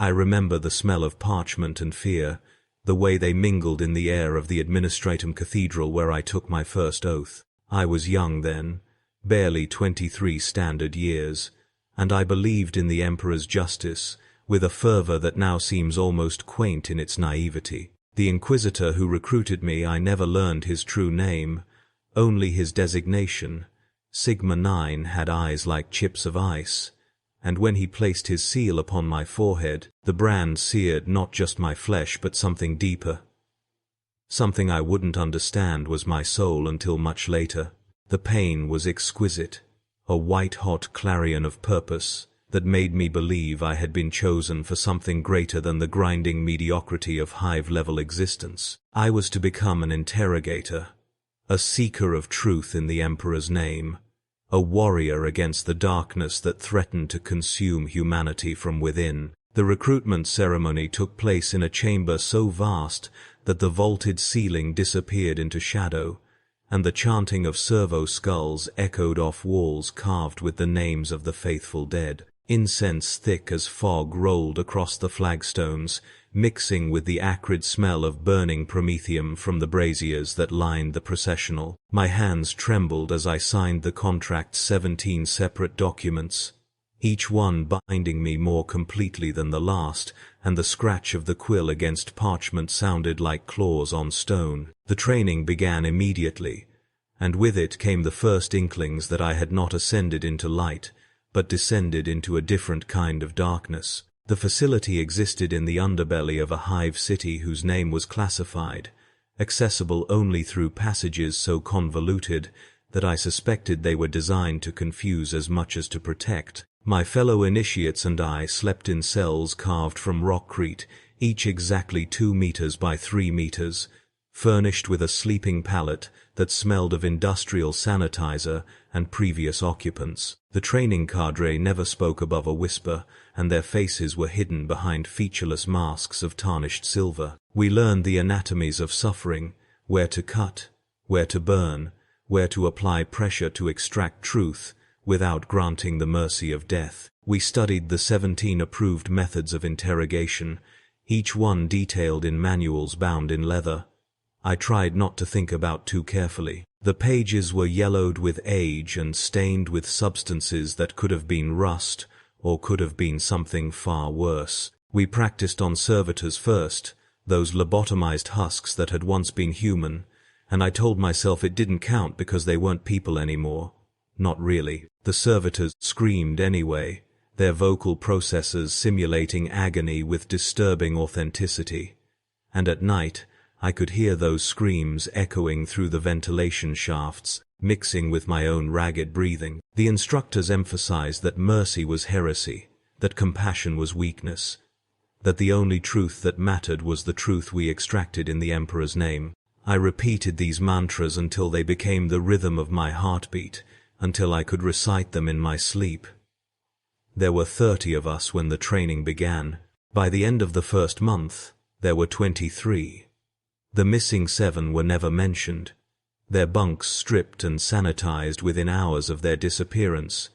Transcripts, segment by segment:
I remember the smell of parchment and fear, the way they mingled in the air of the Administratum Cathedral where I took my first oath. I was young then, barely 23 standard years, and I believed in the Emperor's justice with a fervor that now seems almost quaint in its naivety. The Inquisitor who recruited me, I never learned his true name, only his designation. Sigma 9 had eyes like chips of ice, and when he placed his seal upon my forehead, the brand seared not just my flesh but something deeper. Something I wouldn't understand was my soul until much later. The pain was exquisite, a white-hot clarion of purpose that made me believe I had been chosen for something greater than the grinding mediocrity of hive-level existence. I was to become an interrogator, a seeker of truth in the Emperor's name, a warrior against the darkness that threatened to consume humanity from within. The recruitment ceremony took place in a chamber so vast that the vaulted ceiling disappeared into shadow, and the chanting of servo skulls echoed off walls carved with the names of the faithful dead. Incense thick as fog rolled across the flagstones, mixing with the acrid smell of burning promethium from the braziers that lined the processional. My hands trembled as I signed the contract's 17 separate documents, each one binding me more completely than the last, and the scratch of the quill against parchment sounded like claws on stone. The training began immediately, and with it came the first inklings that I had not ascended into light, but descended into a different kind of darkness. The facility existed in the underbelly of a hive city whose name was classified, accessible only through passages so convoluted that I suspected they were designed to confuse as much as to protect. My fellow initiates and I slept in cells carved from rockcrete, each exactly 2 meters by 3 meters, furnished with a sleeping pallet that smelled of industrial sanitizer and previous occupants. The training cadre never spoke above a whisper, and their faces were hidden behind featureless masks of tarnished silver. We learned the anatomies of suffering, where to cut, where to burn, where to apply pressure to extract truth without granting the mercy of death. We studied the 17 approved methods of interrogation, each one detailed in manuals bound in leather. I tried not to think about too carefully. The pages were yellowed with age and stained with substances that could have been rust or could have been something far worse. We practiced on servitors first, those lobotomized husks that had once been human, and I told myself it didn't count because they weren't people anymore. Not really. The servitors screamed anyway, their vocal processes simulating agony with disturbing authenticity. And at night, I could hear those screams echoing through the ventilation shafts, mixing with my own ragged breathing. The instructors emphasized that mercy was heresy, that compassion was weakness, that the only truth that mattered was the truth we extracted in the Emperor's name. I repeated these mantras until they became the rhythm of my heartbeat, until I could recite them in my sleep. There were 30 of us when the training began. By the end of the first month, there were 23. The missing 7 were never mentioned, their bunks stripped and sanitized within hours of their disappearance,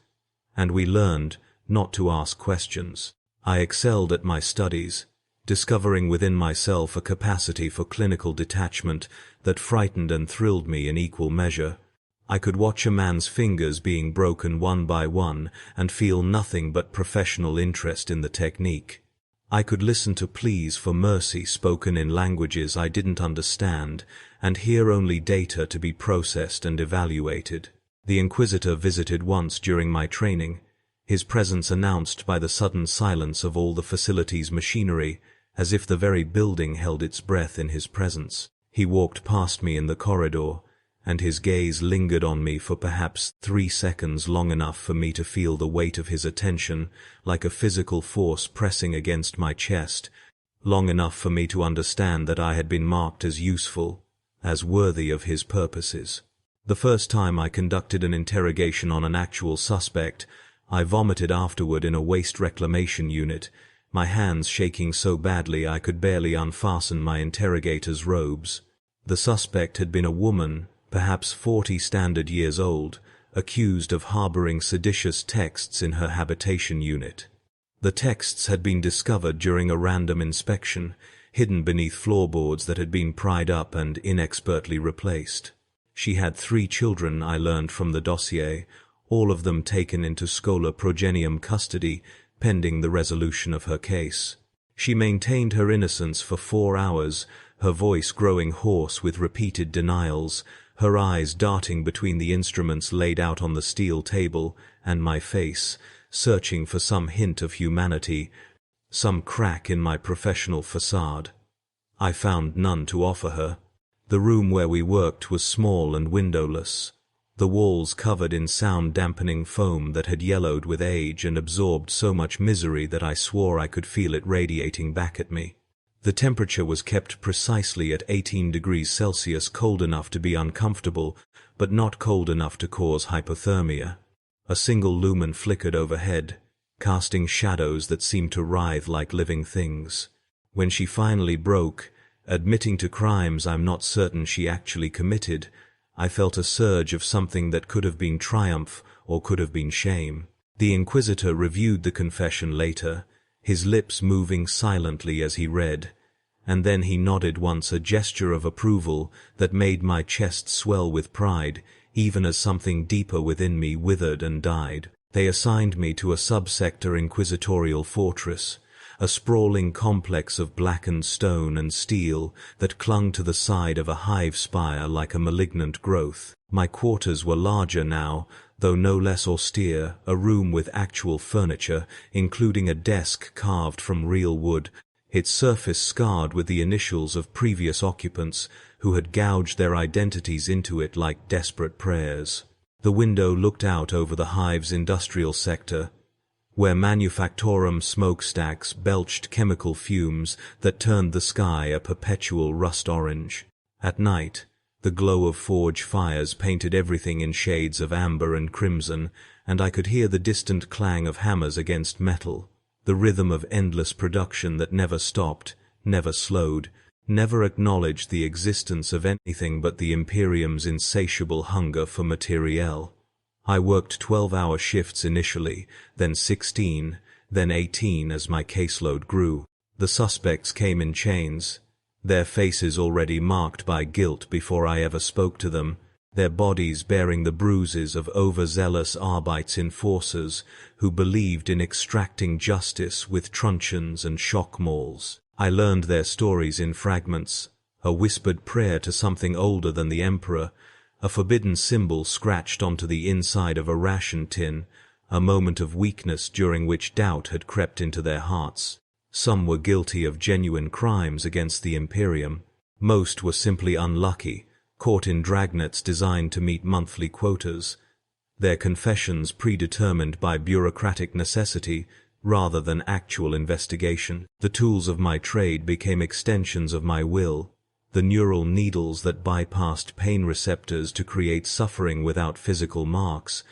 and we learned not to ask questions. I excelled at my studies, discovering within myself a capacity for clinical detachment that frightened and thrilled me in equal measure. I could watch a man's fingers being broken one by one and feel nothing but professional interest in the technique. I could listen to pleas for mercy spoken in languages I didn't understand and hear only data to be processed and evaluated. The Inquisitor visited once during my training, his presence announced by the sudden silence of all the facility's machinery, as if the very building held its breath in his presence. He walked past me in the corridor, and his gaze lingered on me for perhaps 3 seconds, long enough for me to feel the weight of his attention like a physical force pressing against my chest, long enough for me to understand that I had been marked as useful, as worthy of his purposes. The first time I conducted an interrogation on an actual suspect, I vomited afterward in a waste reclamation unit, my hands shaking so badly I could barely unfasten my interrogator's robes. The suspect had been a woman, perhaps 40 standard years old, accused of harboring seditious texts in her habitation unit. The texts had been discovered during a random inspection, hidden beneath floorboards that had been pried up and inexpertly replaced. She had 3 children, I learned from the dossier, all of them taken into Schola Progenium custody, pending the resolution of her case. She maintained her innocence for 4 hours, her voice growing hoarse with repeated denials, her eyes darting between the instruments laid out on the steel table and my face, searching for some hint of humanity, some crack in my professional facade. I found none to offer her. The room where we worked was small and windowless, the walls covered in sound-dampening foam that had yellowed with age and absorbed so much misery that I swore I could feel it radiating back at me. The temperature was kept precisely at 18 degrees Celsius, cold enough to be uncomfortable, but not cold enough to cause hypothermia. A single lumen flickered overhead, casting shadows that seemed to writhe like living things. When she finally broke, admitting to crimes I'm not certain she actually committed, I felt a surge of something that could have been triumph or could have been shame. The Inquisitor reviewed the confession later, his lips moving silently as he read, and then he nodded once, a gesture of approval that made my chest swell with pride, even as something deeper within me withered and died. They assigned me to a subsector Inquisitorial fortress, a sprawling complex of blackened stone and steel that clung to the side of a hive spire like a malignant growth. My quarters were larger now, though no less austere, a room with actual furniture, including a desk carved from real wood, its surface scarred with the initials of previous occupants who had gouged their identities into it like desperate prayers. The window looked out over the hive's industrial sector, where manufactorum smokestacks belched chemical fumes that turned the sky a perpetual rust orange. At night, the glow of forge fires painted everything in shades of amber and crimson, and I could hear the distant clang of hammers against metal, the rhythm of endless production that never stopped, never slowed, never acknowledged the existence of anything but the Imperium's insatiable hunger for materiel. I worked 12-hour shifts initially, then 16, then 18 as my caseload grew. The suspects came in chains, their faces already marked by guilt before I ever spoke to them, their bodies bearing the bruises of overzealous Arbeitsenforcers who believed in extracting justice with truncheons and shock mauls. I learned their stories in fragments, a whispered prayer to something older than the Emperor, a forbidden symbol scratched onto the inside of a ration tin, a moment of weakness during which doubt had crept into their hearts. Some were guilty of genuine crimes against the Imperium. Most were simply unlucky, caught in dragnets designed to meet monthly quotas, their confessions predetermined by bureaucratic necessity rather than actual investigation. The tools of my trade became extensions of my will, the neural needles that bypassed pain receptors to create suffering without physical marks,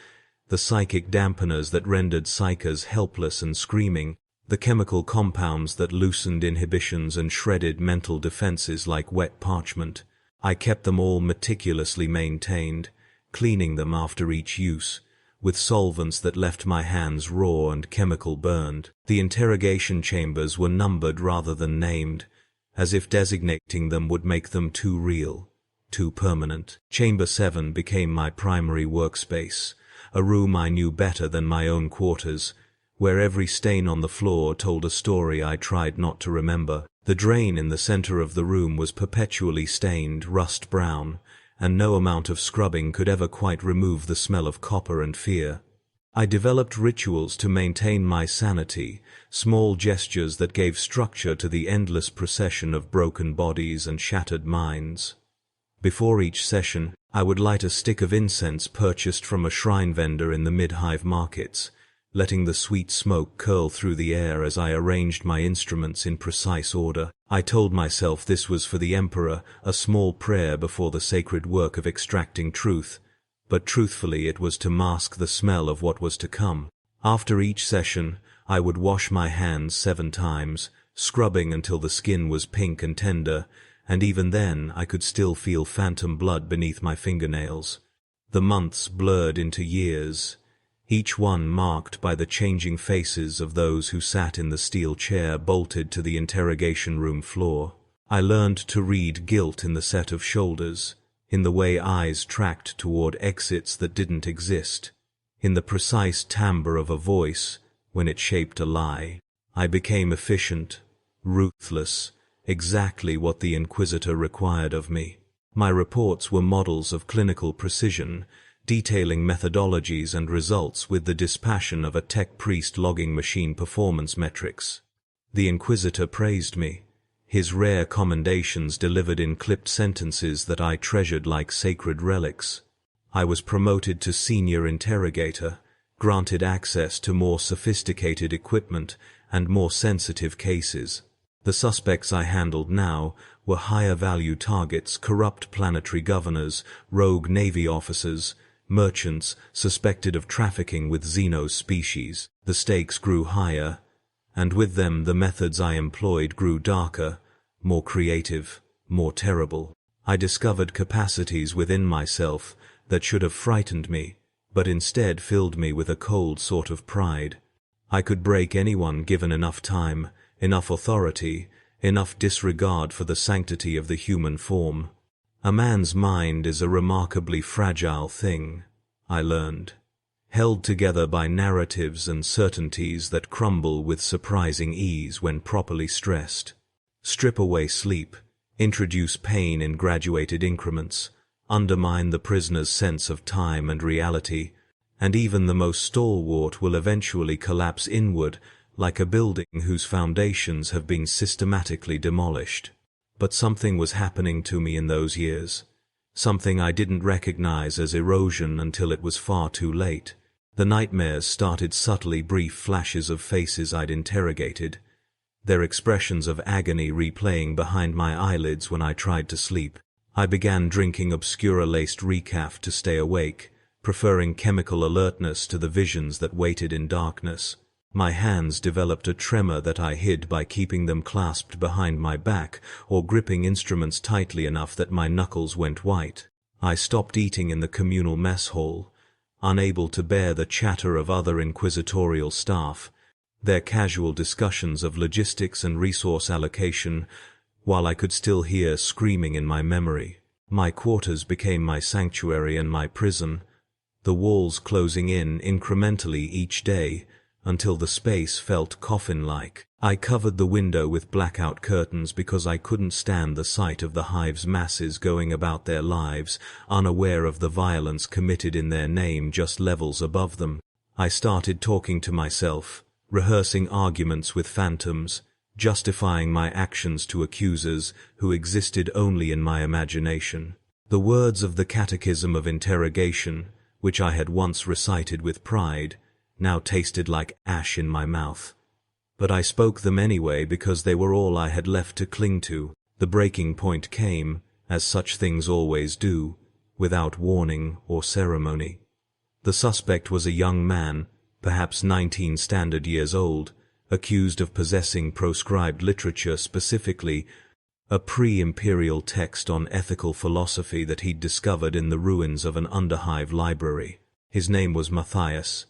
the psychic dampeners that rendered psychers helpless and screaming, the chemical compounds that loosened inhibitions and shredded mental defenses like wet parchment. I kept them all meticulously maintained, cleaning them after each use, with solvents that left my hands raw and chemical burned. The interrogation chambers were numbered rather than named, as if designating them would make them too real, too permanent. Chamber 7 became my primary workspace, a room I knew better than my own quarters, where every stain on the floor told a story I tried not to remember. The drain in the center of the room was perpetually stained rust brown, and no amount of scrubbing could ever quite remove the smell of copper and fear. I developed rituals to maintain my sanity, small gestures that gave structure to the endless procession of broken bodies and shattered minds. Before each session, I would light a stick of incense purchased from a shrine vendor in the mid-hive markets, letting the sweet smoke curl through the air as I arranged my instruments in precise order. I told myself this was for the Emperor, a small prayer before the sacred work of extracting truth, but truthfully it was to mask the smell of what was to come. After each session, I would wash my hands 7 times, scrubbing until the skin was pink and tender, and even then I could still feel phantom blood beneath my fingernails. The months blurred into years, each one marked by the changing faces of those who sat in the steel chair bolted to the interrogation room floor. I learned to read guilt in the set of shoulders, in the way eyes tracked toward exits that didn't exist, in the precise timbre of a voice when it shaped a lie. I became efficient, ruthless, exactly what the Inquisitor required of me. My reports were models of clinical precision, detailing methodologies and results with the dispassion of a tech priest logging machine performance metrics. The Inquisitor praised me, his rare commendations delivered in clipped sentences that I treasured like sacred relics. I was promoted to senior interrogator, granted access to more sophisticated equipment and more sensitive cases. The suspects I handled now were higher-value targets, corrupt planetary governors, rogue navy officers, merchants suspected of trafficking with Xenos species. The stakes grew higher, and with them the methods I employed grew darker, more creative, more terrible. I discovered capacities within myself that should have frightened me, but instead filled me with a cold sort of pride. I could break anyone given enough time, enough authority, enough disregard for the sanctity of the human form. A man's mind is a remarkably fragile thing, I learned, held together by narratives and certainties that crumble with surprising ease when properly stressed. Strip away sleep, introduce pain in graduated increments, undermine the prisoner's sense of time and reality, and even the most stalwart will eventually collapse inward like a building whose foundations have been systematically demolished. But something was happening to me in those years, something I didn't recognize as erosion until it was far too late. The nightmares started subtly brief flashes of faces I'd interrogated, their expressions of agony replaying behind my eyelids when I tried to sleep. I began drinking Obscura-laced recaf to stay awake, preferring chemical alertness to the visions that waited in darkness. My hands developed a tremor that I hid by keeping them clasped behind my back or gripping instruments tightly enough that my knuckles went white. I stopped eating in the communal mess hall, unable to bear the chatter of other Inquisitorial staff, their casual discussions of logistics and resource allocation, while I could still hear screaming in my memory. My quarters became my sanctuary and my prison, the walls closing in incrementally each day until the space felt coffin-like. I covered the window with blackout curtains because I couldn't stand the sight of the hive's masses going about their lives, unaware of the violence committed in their name just levels above them. I started talking to myself, rehearsing arguments with phantoms, justifying my actions to accusers who existed only in my imagination. The words of the Catechism of Interrogation, which I had once recited with pride, now tasted like ash in my mouth. But I spoke them anyway because they were all I had left to cling to. The breaking point came, as such things always do, without warning or ceremony. The suspect was a young man, perhaps 19 standard years old, accused of possessing proscribed literature, specifically a pre-imperial text on ethical philosophy that he'd discovered in the ruins of an underhive library. His name was Matthias,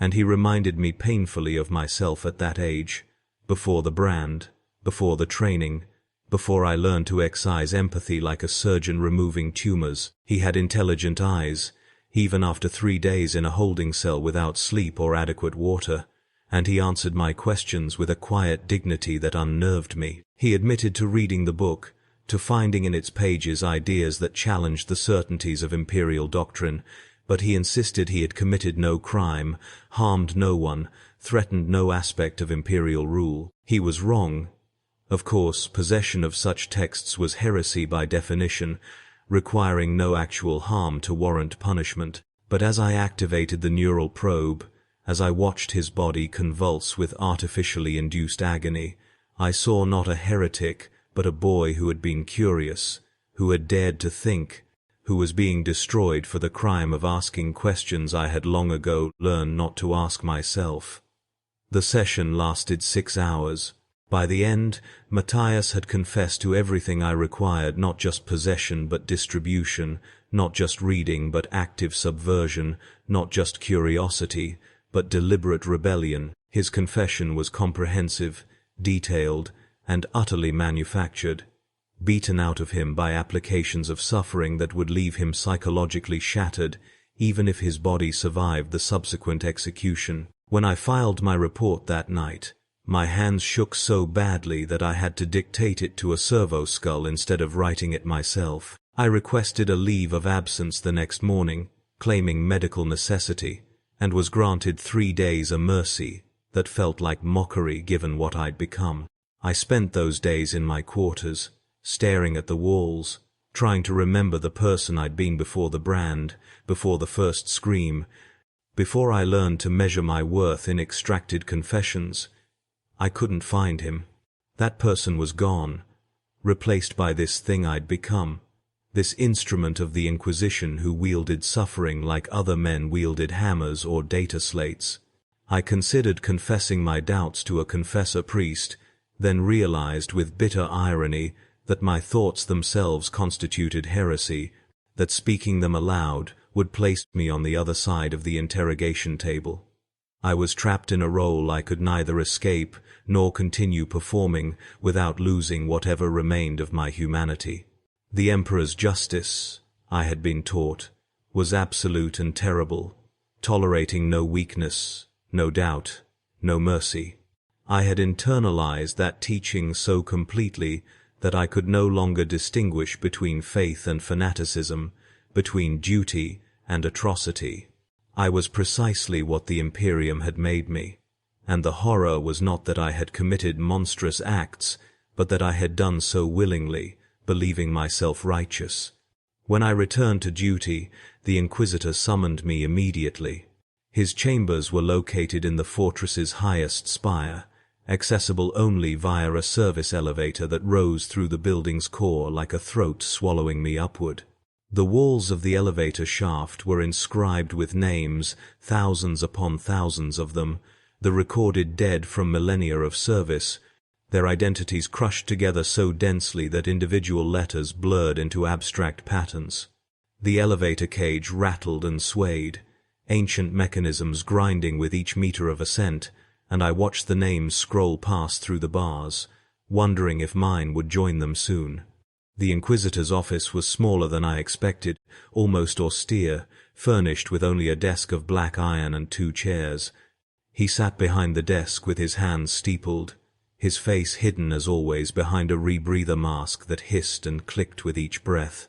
and he reminded me painfully of myself at that age, before the brand, before the training, before I learned to excise empathy like a surgeon removing tumors. He had intelligent eyes, even after 3 days in a holding cell without sleep or adequate water, and he answered my questions with a quiet dignity that unnerved me. He admitted to reading the book, to finding in its pages ideas that challenged the certainties of imperial doctrine, but he insisted he had committed no crime, harmed no one, threatened no aspect of imperial rule. He was wrong. Of course, possession of such texts was heresy by definition, requiring no actual harm to warrant punishment. But as I activated the neural probe, as I watched his body convulse with artificially induced agony, I saw not a heretic, but a boy who had been curious, who had dared to think, who was being destroyed for the crime of asking questions I had long ago learned not to ask myself. The session lasted 6 hours. By the end, Matthias had confessed to everything I required, not just possession but distribution, not just reading but active subversion, not just curiosity, but deliberate rebellion. His confession was comprehensive, detailed, and utterly manufactured, beaten out of him by applications of suffering that would leave him psychologically shattered, even if his body survived the subsequent execution. When I filed my report that night, my hands shook so badly that I had to dictate it to a servo skull instead of writing it myself. I requested a leave of absence the next morning, claiming medical necessity, and was granted 3 days a mercy that felt like mockery given what I'd become. I spent those days in my quarters, staring at the walls, trying to remember the person I'd been before the brand, before the first scream, before I learned to measure my worth in extracted confessions. I couldn't find him. That person was gone, replaced by this thing I'd become, this instrument of the Inquisition who wielded suffering like other men wielded hammers or data slates. I considered confessing my doubts to a confessor priest, then realized with bitter irony that my thoughts themselves constituted heresy, that speaking them aloud would place me on the other side of the interrogation table. I was trapped in a role I could neither escape nor continue performing without losing whatever remained of my humanity. The Emperor's justice, I had been taught, was absolute and terrible, tolerating no weakness, no doubt, no mercy. I had internalized that teaching so completely that I could no longer distinguish between faith and fanaticism, between duty and atrocity. I was precisely what the Imperium had made me, and the horror was not that I had committed monstrous acts, but that I had done so willingly, believing myself righteous. When I returned to duty, the Inquisitor summoned me immediately. His chambers were located in the fortress's highest spire, accessible only via a service elevator that rose through the building's core like a throat swallowing me upward. The walls of the elevator shaft were inscribed with names, thousands upon thousands of them, the recorded dead from millennia of service, their identities crushed together so densely that individual letters blurred into abstract patterns. The elevator cage rattled and swayed, ancient mechanisms grinding with each meter of ascent, and I watched the names scroll past through the bars, wondering if mine would join them soon. The Inquisitor's office was smaller than I expected, almost austere, furnished with only a desk of black iron and 2 chairs. He sat behind the desk with his hands steepled, his face hidden as always behind a rebreather mask that hissed and clicked with each breath.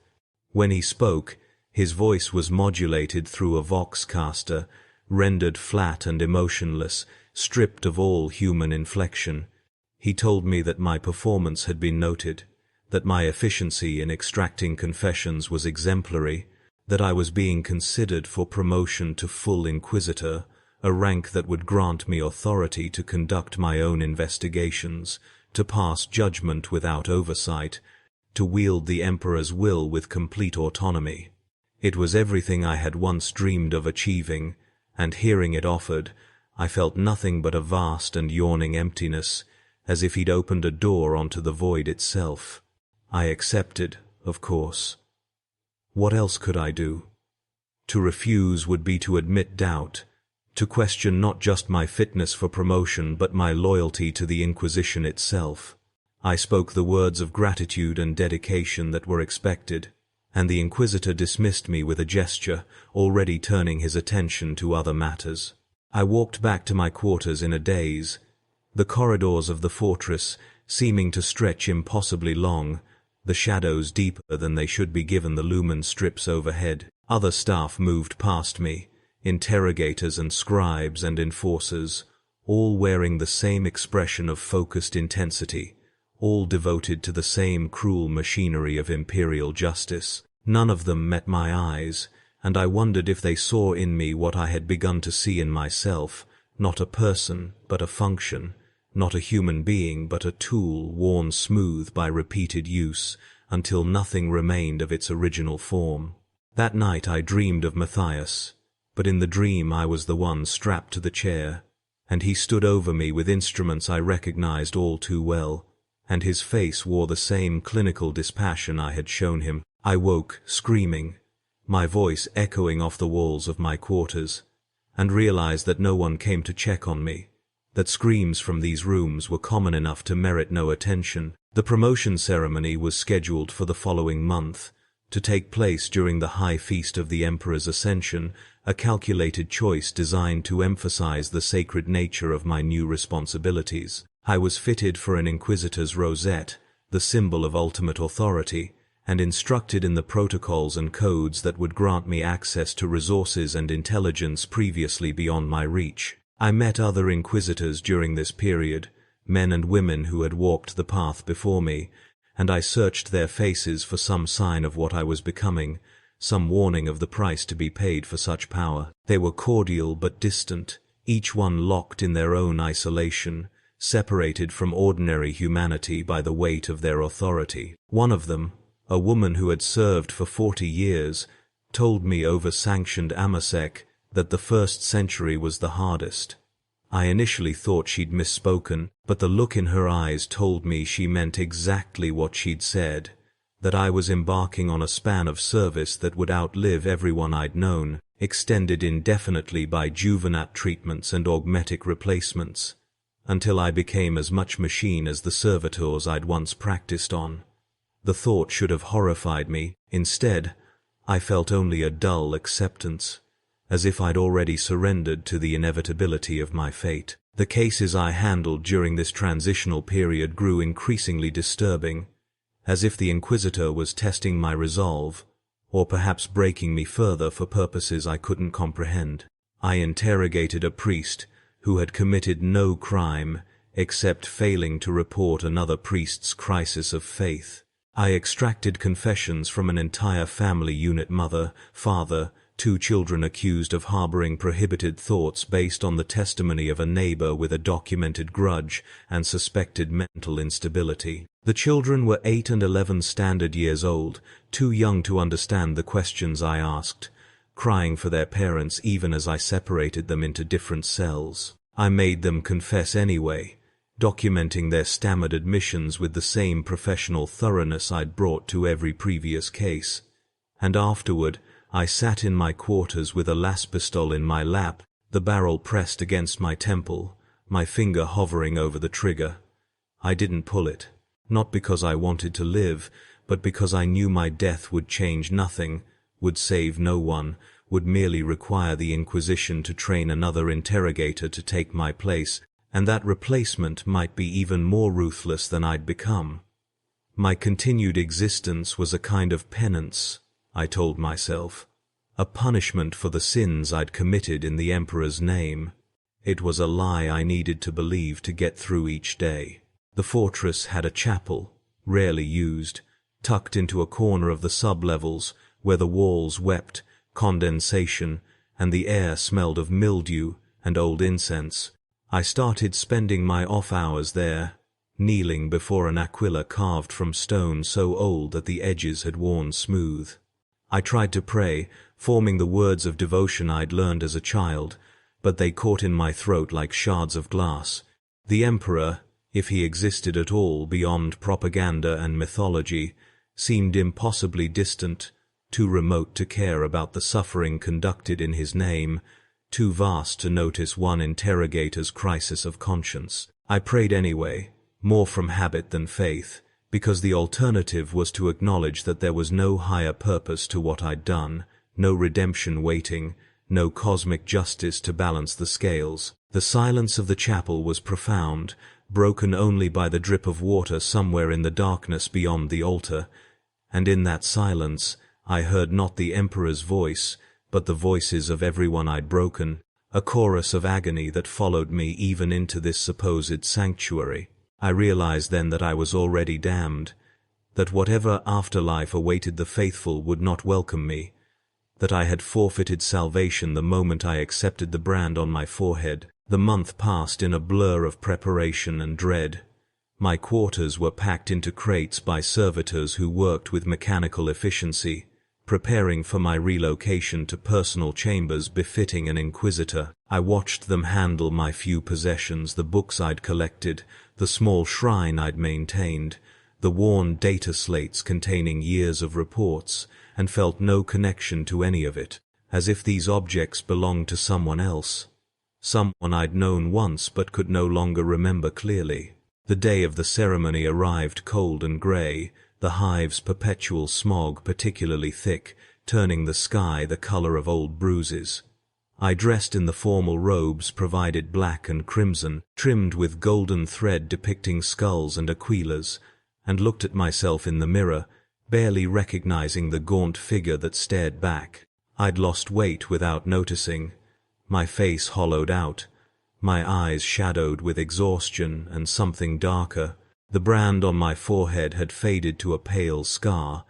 When he spoke, his voice was modulated through a voxcaster, rendered flat and emotionless, stripped of all human inflection. He told me that my performance had been noted, that my efficiency in extracting confessions was exemplary, that I was being considered for promotion to full Inquisitor, a rank that would grant me authority to conduct my own investigations, to pass judgment without oversight, to wield the Emperor's will with complete autonomy. It was everything I had once dreamed of achieving, and hearing it offered, I felt nothing but a vast and yawning emptiness, as if he'd opened a door onto the void itself. I accepted, of course. What else could I do? To refuse would be to admit doubt, to question not just my fitness for promotion but my loyalty to the Inquisition itself. I spoke the words of gratitude and dedication that were expected, and the Inquisitor dismissed me with a gesture, already turning his attention to other matters. I walked back to my quarters in a daze, the corridors of the fortress seeming to stretch impossibly long, the shadows deeper than they should be given the lumen strips overhead. Other staff moved past me, interrogators and scribes and enforcers, all wearing the same expression of focused intensity, all devoted to the same cruel machinery of imperial justice. None of them met my eyes, and I wondered if they saw in me what I had begun to see in myself, not a person, but a function, not a human being, but a tool worn smooth by repeated use, until nothing remained of its original form. That night I dreamed of Matthias, but in the dream I was the one strapped to the chair, and he stood over me with instruments I recognized all too well, and his face wore the same clinical dispassion I had shown him. I woke, screaming, my voice echoing off the walls of my quarters, and realized that no one came to check on me, that screams from these rooms were common enough to merit no attention. The promotion ceremony was scheduled for the following month, to take place during the high feast of the Emperor's Ascension, a calculated choice designed to emphasize the sacred nature of my new responsibilities. I was fitted for an Inquisitor's rosette, the symbol of ultimate authority, and instructed in the protocols and codes that would grant me access to resources and intelligence previously beyond my reach. I met other Inquisitors during this period, men and women who had walked the path before me, and I searched their faces for some sign of what I was becoming, some warning of the price to be paid for such power. They were cordial but distant, each one locked in their own isolation, separated from ordinary humanity by the weight of their authority. One of them, a woman who had served for 40 years, told me over sanctioned amasec that the 1st century was the hardest. I initially thought she'd misspoken, but the look in her eyes told me she meant exactly what she'd said, that I was embarking on a span of service that would outlive everyone I'd known, extended indefinitely by juvenat treatments and augmetic replacements, until I became as much machine as the servitors I'd once practiced on. The thought should have horrified me. Instead, I felt only a dull acceptance, as if I'd already surrendered to the inevitability of my fate. The cases I handled during this transitional period grew increasingly disturbing, as if the Inquisitor was testing my resolve, or perhaps breaking me further for purposes I couldn't comprehend. I interrogated a priest who had committed no crime except failing to report another priest's crisis of faith. I extracted confessions from an entire family unit: mother, father, 2 children accused of harboring prohibited thoughts based on the testimony of a neighbor with a documented grudge and suspected mental instability. The children were 8 and 11 standard years old, too young to understand the questions I asked, crying for their parents even as I separated them into different cells. I made them confess anyway, documenting their stammered admissions with the same professional thoroughness I'd brought to every previous case. And afterward, I sat in my quarters with a las pistol in my lap, the barrel pressed against my temple, my finger hovering over the trigger. I didn't pull it, not because I wanted to live, but because I knew my death would change nothing, would save no one, would merely require the Inquisition to train another interrogator to take my place, and that replacement might be even more ruthless than I'd become. My continued existence was a kind of penance, I told myself, a punishment for the sins I'd committed in the Emperor's name. It was a lie I needed to believe to get through each day. The fortress had a chapel, rarely used, tucked into a corner of the sub-levels, where the walls wept condensation and the air smelled of mildew and old incense. I started spending my off hours there, kneeling before an aquila carved from stone so old that the edges had worn smooth. I tried to pray, forming the words of devotion I'd learned as a child, but they caught in my throat like shards of glass. The Emperor, if he existed at all beyond propaganda and mythology, seemed impossibly distant, too remote to care about the suffering conducted in his name, too vast to notice one interrogator's crisis of conscience. I prayed anyway, more from habit than faith, because the alternative was to acknowledge that there was no higher purpose to what I'd done, no redemption waiting, no cosmic justice to balance the scales. The silence of the chapel was profound, broken only by the drip of water somewhere in the darkness beyond the altar, and in that silence I heard not the Emperor's voice, but the voices of everyone I'd broken, a chorus of agony that followed me even into this supposed sanctuary. I realized then that I was already damned, that whatever afterlife awaited the faithful would not welcome me, that I had forfeited salvation the moment I accepted the brand on my forehead. The month passed in a blur of preparation and dread. My quarters were packed into crates by servitors who worked with mechanical efficiency, preparing for my relocation to personal chambers befitting an Inquisitor. I watched them handle my few possessions, the books I'd collected, the small shrine I'd maintained, the worn data slates containing years of reports, and felt no connection to any of it, as if these objects belonged to someone else. Someone I'd known once but could no longer remember clearly. The day of the ceremony arrived cold and grey, the hive's perpetual smog particularly thick, turning the sky the colour of old bruises. I dressed in the formal robes provided black and crimson, trimmed with golden thread depicting skulls and aquilas, and looked at myself in the mirror, barely recognizing the gaunt figure that stared back. I'd lost weight without noticing, my face hollowed out, my eyes shadowed with exhaustion and something darker. The brand on my forehead had faded to a pale scar,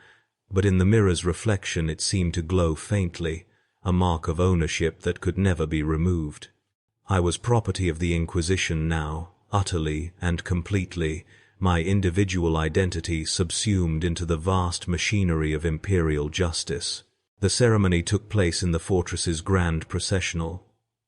but in the mirror's reflection it seemed to glow faintly, a mark of ownership that could never be removed. I was property of the Inquisition now, utterly and completely, my individual identity subsumed into the vast machinery of Imperial justice. The ceremony took place in the fortress's grand processional,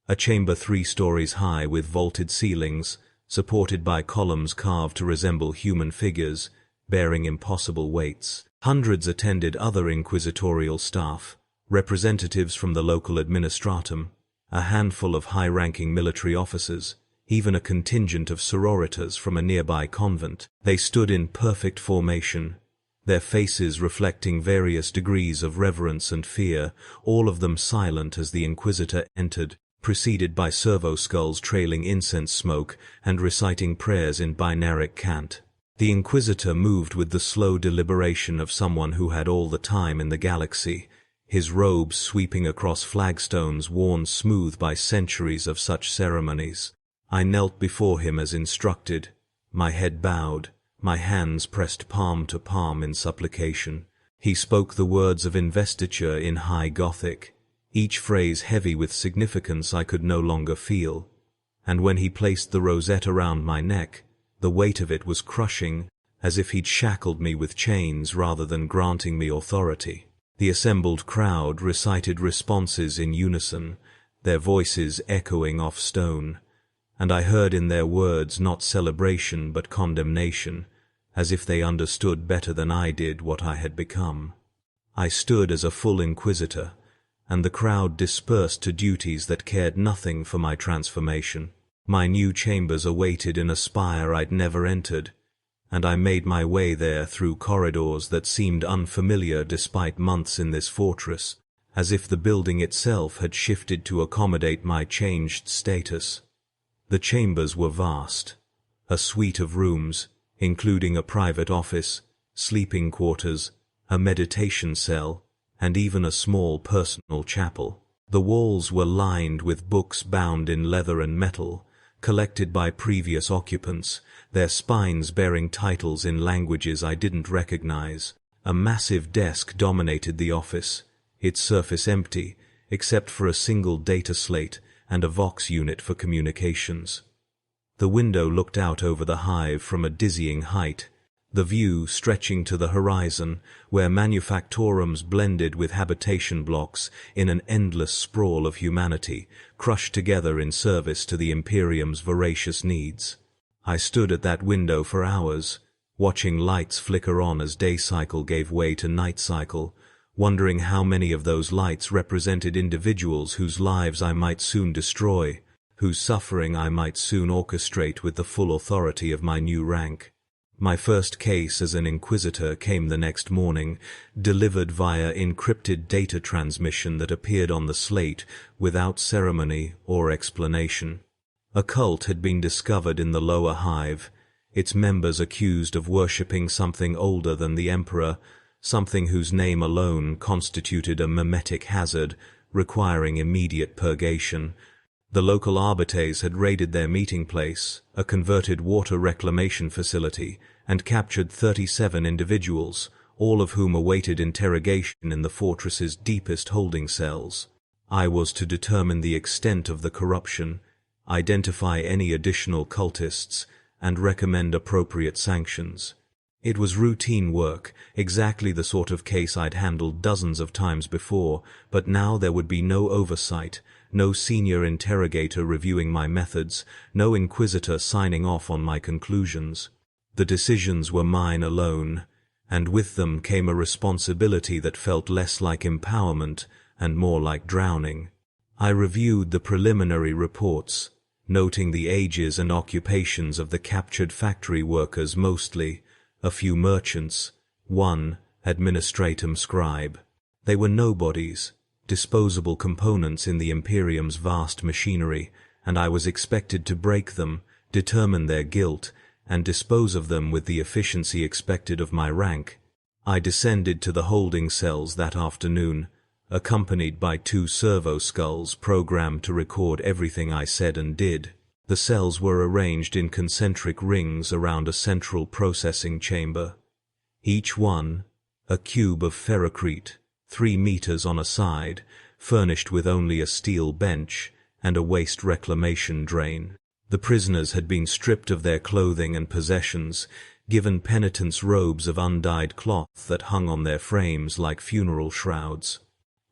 a chamber 3 stories high with vaulted ceilings, supported by columns carved to resemble human figures, bearing impossible weights. Hundreds attended other inquisitorial staff, representatives from the local administratum, a handful of high-ranking military officers, even a contingent of sororitas from a nearby convent. They stood in perfect formation, their faces reflecting various degrees of reverence and fear, all of them silent as the Inquisitor entered, preceded by servo-skulls trailing incense smoke and reciting prayers in binaric cant. The Inquisitor moved with the slow deliberation of someone who had all the time in the galaxy, his robes sweeping across flagstones worn smooth by centuries of such ceremonies. I knelt before him as instructed, my head bowed, my hands pressed palm to palm in supplication. He spoke the words of Investiture in High Gothic, each phrase heavy with significance I could no longer feel, and when he placed the rosette around my neck, the weight of it was crushing, as if he'd shackled me with chains rather than granting me authority. The assembled crowd recited responses in unison, their voices echoing off stone, and I heard in their words not celebration but condemnation, as if they understood better than I did what I had become. I stood as a full Inquisitor, and the crowd dispersed to duties that cared nothing for my transformation. My new chambers awaited in a spire I'd never entered, and I made my way there through corridors that seemed unfamiliar despite months in this fortress, as if the building itself had shifted to accommodate my changed status. The chambers were vast, a suite of rooms, including a private office, sleeping quarters, a meditation cell, and even a small personal chapel. The walls were lined with books bound in leather and metal, collected by previous occupants, their spines bearing titles in languages I didn't recognize. A massive desk dominated the office, its surface empty, except for a single data slate and a Vox unit for communications. The window looked out over the hive from a dizzying height, the view stretching to the horizon, where manufactorums blended with habitation blocks in an endless sprawl of humanity, crushed together in service to the Imperium's voracious needs. I stood at that window for hours, watching lights flicker on as day cycle gave way to night cycle, wondering how many of those lights represented individuals whose lives I might soon destroy, whose suffering I might soon orchestrate with the full authority of my new rank. My first case as an Inquisitor came the next morning, delivered via encrypted data transmission that appeared on the slate without ceremony or explanation. A cult had been discovered in the lower hive, its members accused of worshipping something older than the Emperor, something whose name alone constituted a mimetic hazard, requiring immediate purgation. The local arbites had raided their meeting place, a converted water reclamation facility, and captured 37 individuals, all of whom awaited interrogation in the fortress's deepest holding cells. I was to determine the extent of the corruption, identify any additional cultists, and recommend appropriate sanctions. It was routine work, exactly the sort of case I'd handled dozens of times before, but now there would be no oversight, no senior interrogator reviewing my methods, no Inquisitor signing off on my conclusions. The decisions were mine alone, and with them came a responsibility that felt less like empowerment and more like drowning. I reviewed the preliminary reports, noting the ages and occupations of the captured factory workers mostly, a few merchants, one administratum scribe. They were nobodies, disposable components in the Imperium's vast machinery, and I was expected to break them, determine their guilt, and dispose of them with the efficiency expected of my rank. I descended to the holding cells that afternoon, accompanied by 2 servo skulls programmed to record everything I said and did. The cells were arranged in concentric rings around a central processing chamber. Each one, a cube of ferrocrete, 3 meters on a side, furnished with only a steel bench and a waste reclamation drain. The prisoners had been stripped of their clothing and possessions, given penitents' robes of undyed cloth that hung on their frames like funeral shrouds.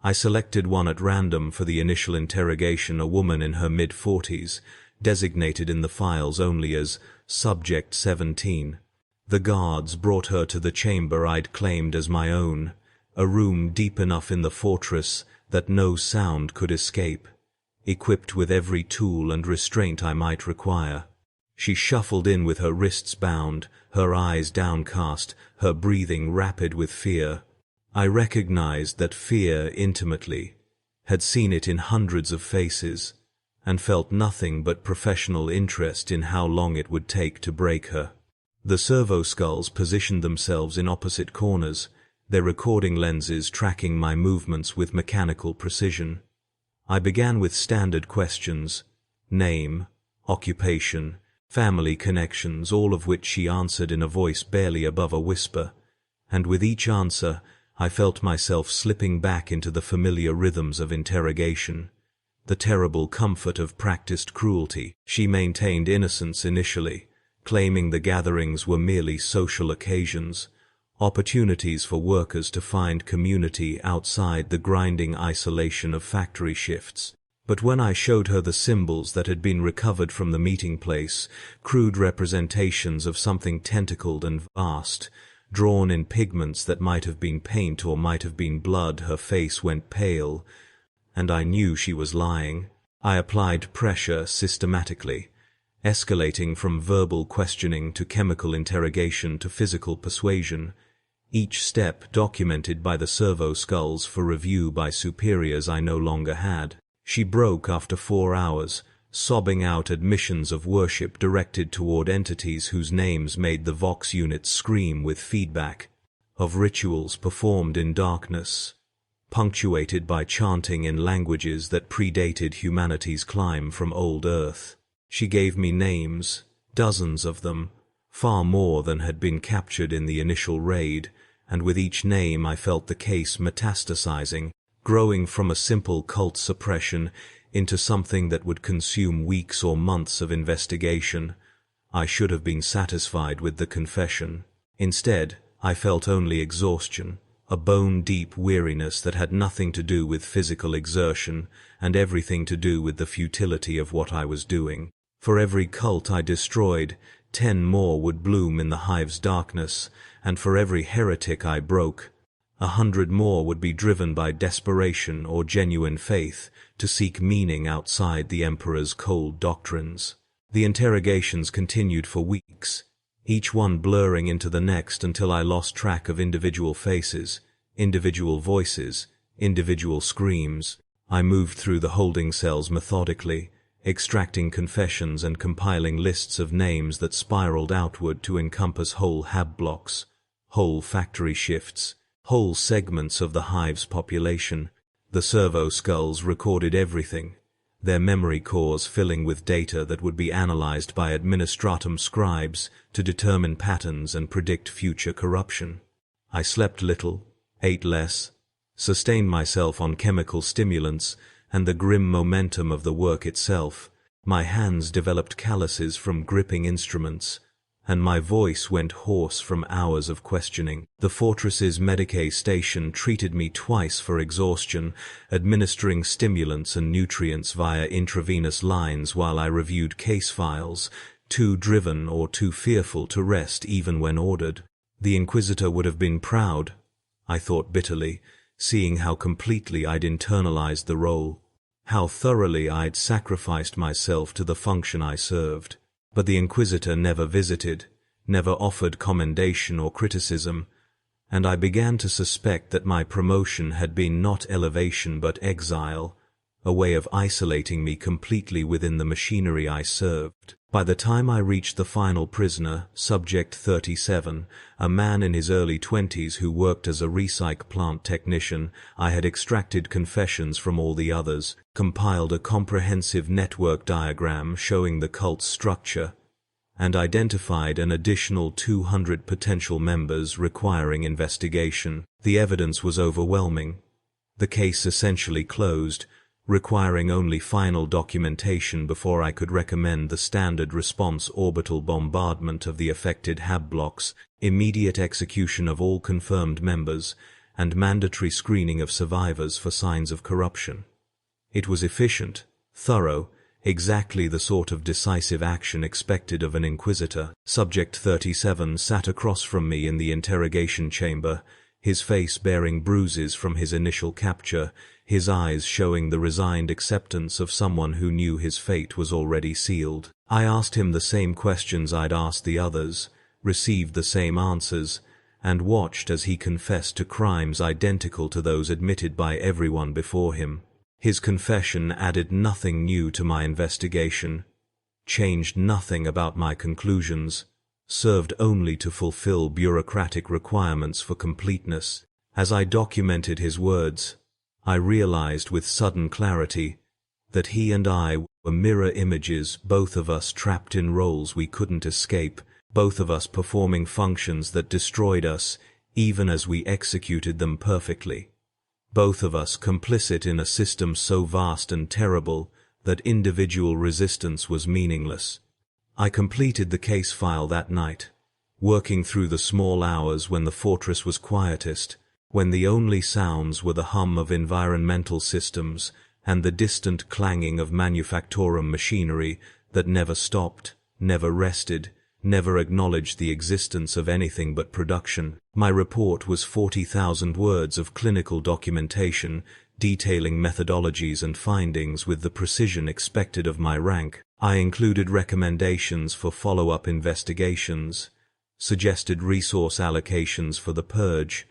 I selected one at random for the initial interrogation, a woman in her mid-40s, designated in the files only as Subject 17. The guards brought her to the chamber I'd claimed as my own, a room deep enough in the fortress that no sound could escape, equipped with every tool and restraint I might require. She shuffled in with her wrists bound, her eyes downcast, her breathing rapid with fear. I recognized that fear intimately, had seen it in hundreds of faces, and felt nothing but professional interest in how long it would take to break her. The servo skulls positioned themselves in opposite corners, their recording lenses tracking my movements with mechanical precision. I began with standard questions: name, occupation, family connections, all of which she answered in a voice barely above a whisper, and with each answer I felt myself slipping back into the familiar rhythms of interrogation, the terrible comfort of practiced cruelty. She maintained innocence initially, claiming the gatherings were merely social occasions, opportunities for workers to find community outside the grinding isolation of factory shifts. But when I showed her the symbols that had been recovered from the meeting place, crude representations of something tentacled and vast, drawn in pigments that might have been paint or might have been blood, her face went pale, and I knew she was lying. I applied pressure systematically, escalating from verbal questioning to chemical interrogation to physical persuasion, each step documented by the servo skulls for review by superiors I no longer had. She broke after 4 hours, sobbing out admissions of worship directed toward entities whose names made the Vox units scream with feedback, of rituals performed in darkness, punctuated by chanting in languages that predated humanity's climb from old Earth. She gave me names, dozens of them, far more than had been captured in the initial raid, and with each name I felt the case metastasizing, growing from a simple cult suppression into something that would consume weeks or months of investigation. I should have been satisfied with the confession. Instead, I felt only exhaustion, a bone-deep weariness that had nothing to do with physical exertion and everything to do with the futility of what I was doing. For every cult I destroyed, 10 more would bloom in the hive's darkness, and for every heretic I broke, 100 more would be driven by desperation or genuine faith to seek meaning outside the Emperor's cold doctrines. The interrogations continued for weeks, each one blurring into the next until I lost track of individual faces, individual voices, individual screams. I moved through the holding cells methodically, extracting confessions and compiling lists of names that spiraled outward to encompass whole hab blocks, whole factory shifts, whole segments of the hive's population. The servo skulls recorded everything, their memory cores filling with data that would be analyzed by administratum scribes to determine patterns and predict future corruption. I slept little, ate less, sustained myself on chemical stimulants and the grim momentum of the work itself. My hands developed calluses from gripping instruments, and my voice went hoarse from hours of questioning. The fortress's Medicae station treated me twice for exhaustion, administering stimulants and nutrients via intravenous lines while I reviewed case files, too driven or too fearful to rest even when ordered. The Inquisitor would have been proud, I thought bitterly, seeing how completely I'd internalized the role, how thoroughly I'd sacrificed myself to the function I served. But the Inquisitor never visited, never offered commendation or criticism, and I began to suspect that my promotion had been not elevation but exile, a way of isolating me completely within the machinery I served. By the time I reached the final prisoner, Subject 37, a man in his early 20s who worked as a recyc plant technician, I had extracted confessions from all the others, compiled a comprehensive network diagram showing the cult's structure, and identified an additional 200 potential members requiring investigation. The evidence was overwhelming. The case essentially closed, requiring only final documentation before I could recommend the standard response orbital bombardment of the affected hab blocks, immediate execution of all confirmed members, and mandatory screening of survivors for signs of corruption. It was efficient, thorough, exactly the sort of decisive action expected of an Inquisitor. Subject 37 sat across from me in the interrogation chamber, his face bearing bruises from his initial capture, his eyes showing the resigned acceptance of someone who knew his fate was already sealed. I asked him the same questions I'd asked the others, received the same answers, and watched as he confessed to crimes identical to those admitted by everyone before him. His confession added nothing new to my investigation, changed nothing about my conclusions, served only to fulfill bureaucratic requirements for completeness. As I documented his words, I realized with sudden clarity that he and I were mirror images, both of us trapped in roles we couldn't escape, both of us performing functions that destroyed us even as we executed them perfectly, both of us complicit in a system so vast and terrible that individual resistance was meaningless. I completed the case file that night, working through the small hours when the fortress was quietest, when the only sounds were the hum of environmental systems and the distant clanging of manufactorum machinery that never stopped, never rested, never acknowledged the existence of anything but production. My report was 40,000 words of clinical documentation, detailing methodologies and findings with the precision expected of my rank. I included recommendations for follow-up investigations, suggested resource allocations for the purge,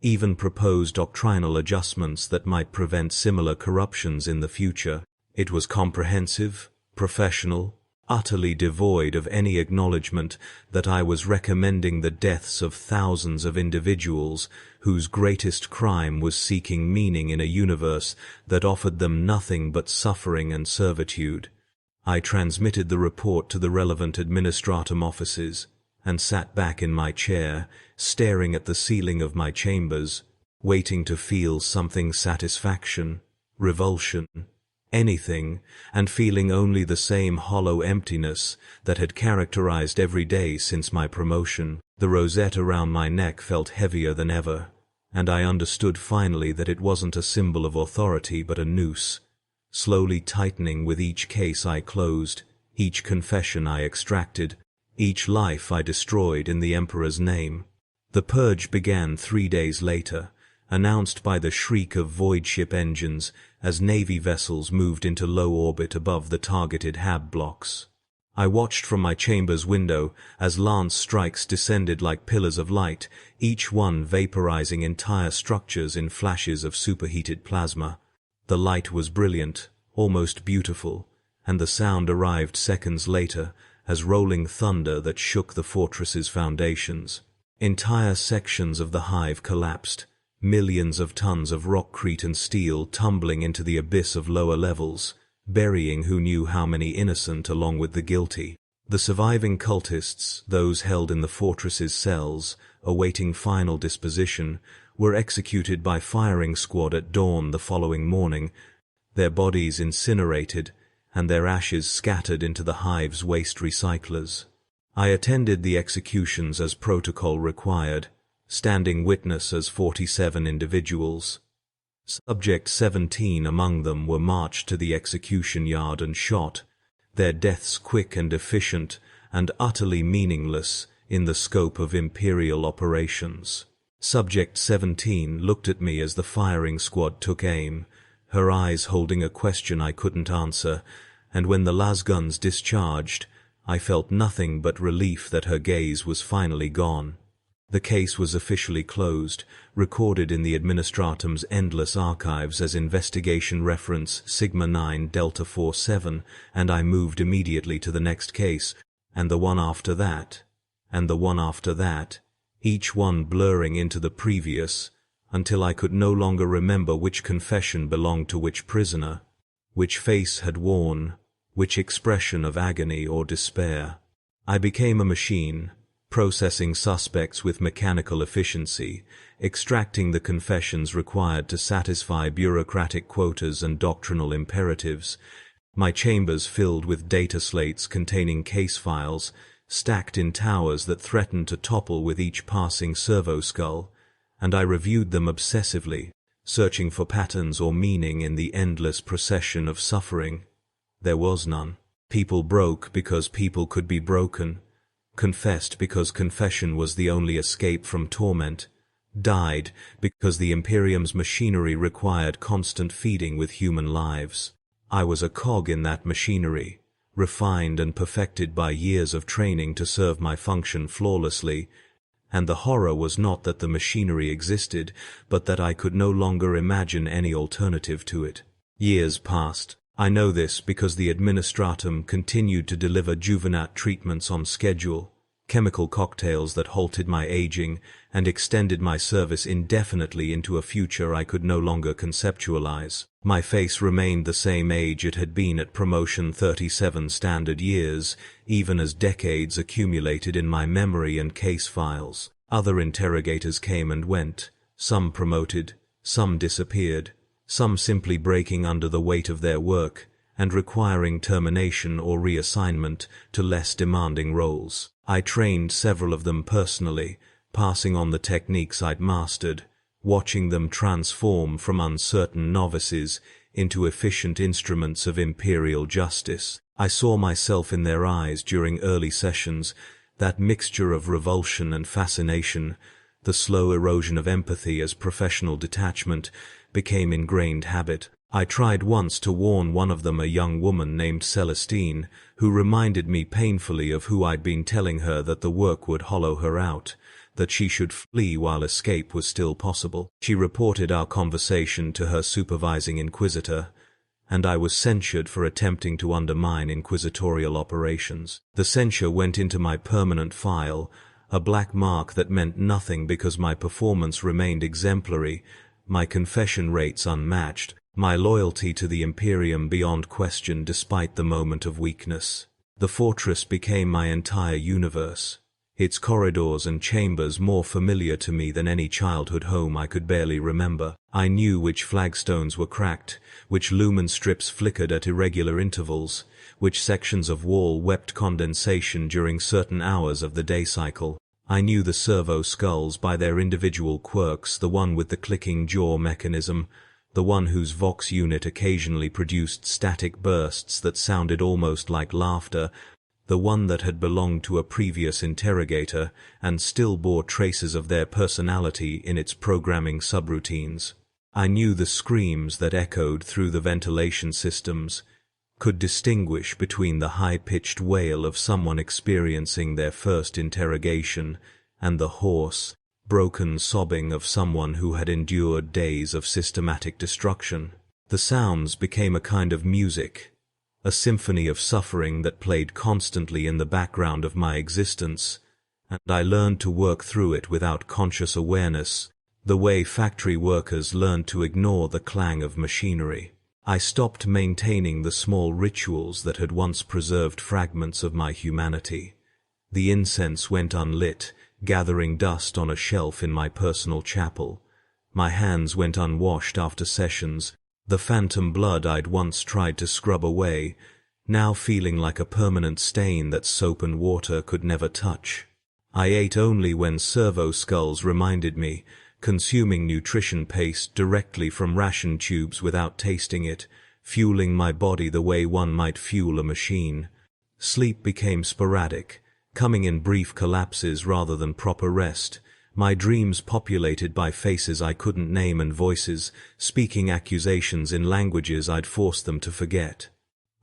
even proposed doctrinal adjustments that might prevent similar corruptions in the future. It was comprehensive, professional, utterly devoid of any acknowledgement that I was recommending the deaths of thousands of individuals whose greatest crime was seeking meaning in a universe that offered them nothing but suffering and servitude. I transmitted the report to the relevant administratum offices and sat back in my chair, staring at the ceiling of my chambers, waiting to feel something: satisfaction, revulsion, anything, and feeling only the same hollow emptiness that had characterized every day since my promotion. The rosette around my neck felt heavier than ever, and I understood finally that it wasn't a symbol of authority but a noose, slowly tightening with each case I closed, each confession I extracted, each life I destroyed in the Emperor's name. The purge began 3 days later, announced by the shriek of void ship engines as Navy vessels moved into low orbit above the targeted hab blocks. I watched from my chamber's window as lance strikes descended like pillars of light, each one vaporizing entire structures in flashes of superheated plasma. The light was brilliant, almost beautiful, and the sound arrived seconds later as rolling thunder that shook the fortress's foundations. Entire sections of the hive collapsed, millions of tons of rockcrete and steel tumbling into the abyss of lower levels, burying who knew how many innocent along with the guilty. The surviving cultists, those held in the fortress's cells, awaiting final disposition, were executed by firing squad at dawn the following morning, their bodies incinerated and their ashes scattered into the hive's waste recyclers. I attended the executions as protocol required, standing witness as 47 individuals. Subject 17 among them were marched to the execution yard and shot, their deaths quick and efficient and utterly meaningless in the scope of Imperial operations. Subject 17 looked at me as the firing squad took aim, her eyes holding a question I couldn't answer, and when the lasguns discharged, I felt nothing but relief that her gaze was finally gone. The case was officially closed, recorded in the Administratum's endless archives as investigation reference Sigma 9 Delta 47, and I moved immediately to the next case, and the one after that, and the one after that, each one blurring into the previous, until I could no longer remember which confession belonged to which prisoner, which face had worn, which expression of agony or despair. I became a machine, processing suspects with mechanical efficiency, extracting the confessions required to satisfy bureaucratic quotas and doctrinal imperatives, my chambers filled with data slates containing case files, stacked in towers that threatened to topple with each passing servo skull, and I reviewed them obsessively, searching for patterns or meaning in the endless procession of suffering. There was none. People broke because people could be broken, confessed because confession was the only escape from torment, died because the Imperium's machinery required constant feeding with human lives. I was a cog in that machinery, refined and perfected by years of training to serve my function flawlessly, and the horror was not that the machinery existed, but that I could no longer imagine any alternative to it. Years passed. I know this because the Administratum continued to deliver juvenat treatments on schedule, chemical cocktails that halted my aging and extended my service indefinitely into a future I could no longer conceptualize. My face remained the same age it had been at promotion 37 standard years, even as decades accumulated in my memory and case files. Other interrogators came and went, some promoted, some disappeared, some simply breaking under the weight of their work and requiring termination or reassignment to less demanding roles. I trained several of them personally, passing on the techniques I'd mastered, watching them transform from uncertain novices into efficient instruments of Imperial justice. I saw myself in their eyes during early sessions, that mixture of revulsion and fascination, the slow erosion of empathy as professional detachment, became ingrained habit. I tried once to warn one of them, a young woman named Celestine, who reminded me painfully of who I'd been telling her that the work would hollow her out, that she should flee while escape was still possible. She reported our conversation to her supervising Inquisitor, and I was censured for attempting to undermine Inquisitorial operations. The censure went into my permanent file, a black mark that meant nothing because my performance remained exemplary, my confession rates unmatched, my loyalty to the Imperium beyond question despite the moment of weakness. The fortress became my entire universe, its corridors and chambers more familiar to me than any childhood home I could barely remember. I knew which flagstones were cracked, which lumen strips flickered at irregular intervals, which sections of wall wept condensation during certain hours of the day cycle. I knew the servo skulls by their individual quirks, the one with the clicking jaw mechanism, the one whose vox unit occasionally produced static bursts that sounded almost like laughter, the one that had belonged to a previous interrogator and still bore traces of their personality in its programming subroutines. I knew the screams that echoed through the ventilation systems, could distinguish between the high-pitched wail of someone experiencing their first interrogation and the hoarse, broken sobbing of someone who had endured days of systematic destruction. The sounds became a kind of music, a symphony of suffering that played constantly in the background of my existence, and I learned to work through it without conscious awareness, the way factory workers learn to ignore the clang of machinery. I stopped maintaining the small rituals that had once preserved fragments of my humanity. The incense went unlit, gathering dust on a shelf in my personal chapel. My hands went unwashed after sessions, the phantom blood I'd once tried to scrub away, now feeling like a permanent stain that soap and water could never touch. I ate only when servo skulls reminded me, consuming nutrition paste directly from ration tubes without tasting it, fueling my body the way one might fuel a machine. Sleep became sporadic, coming in brief collapses rather than proper rest. My dreams populated by faces I couldn't name and voices speaking accusations in languages I'd forced them to forget.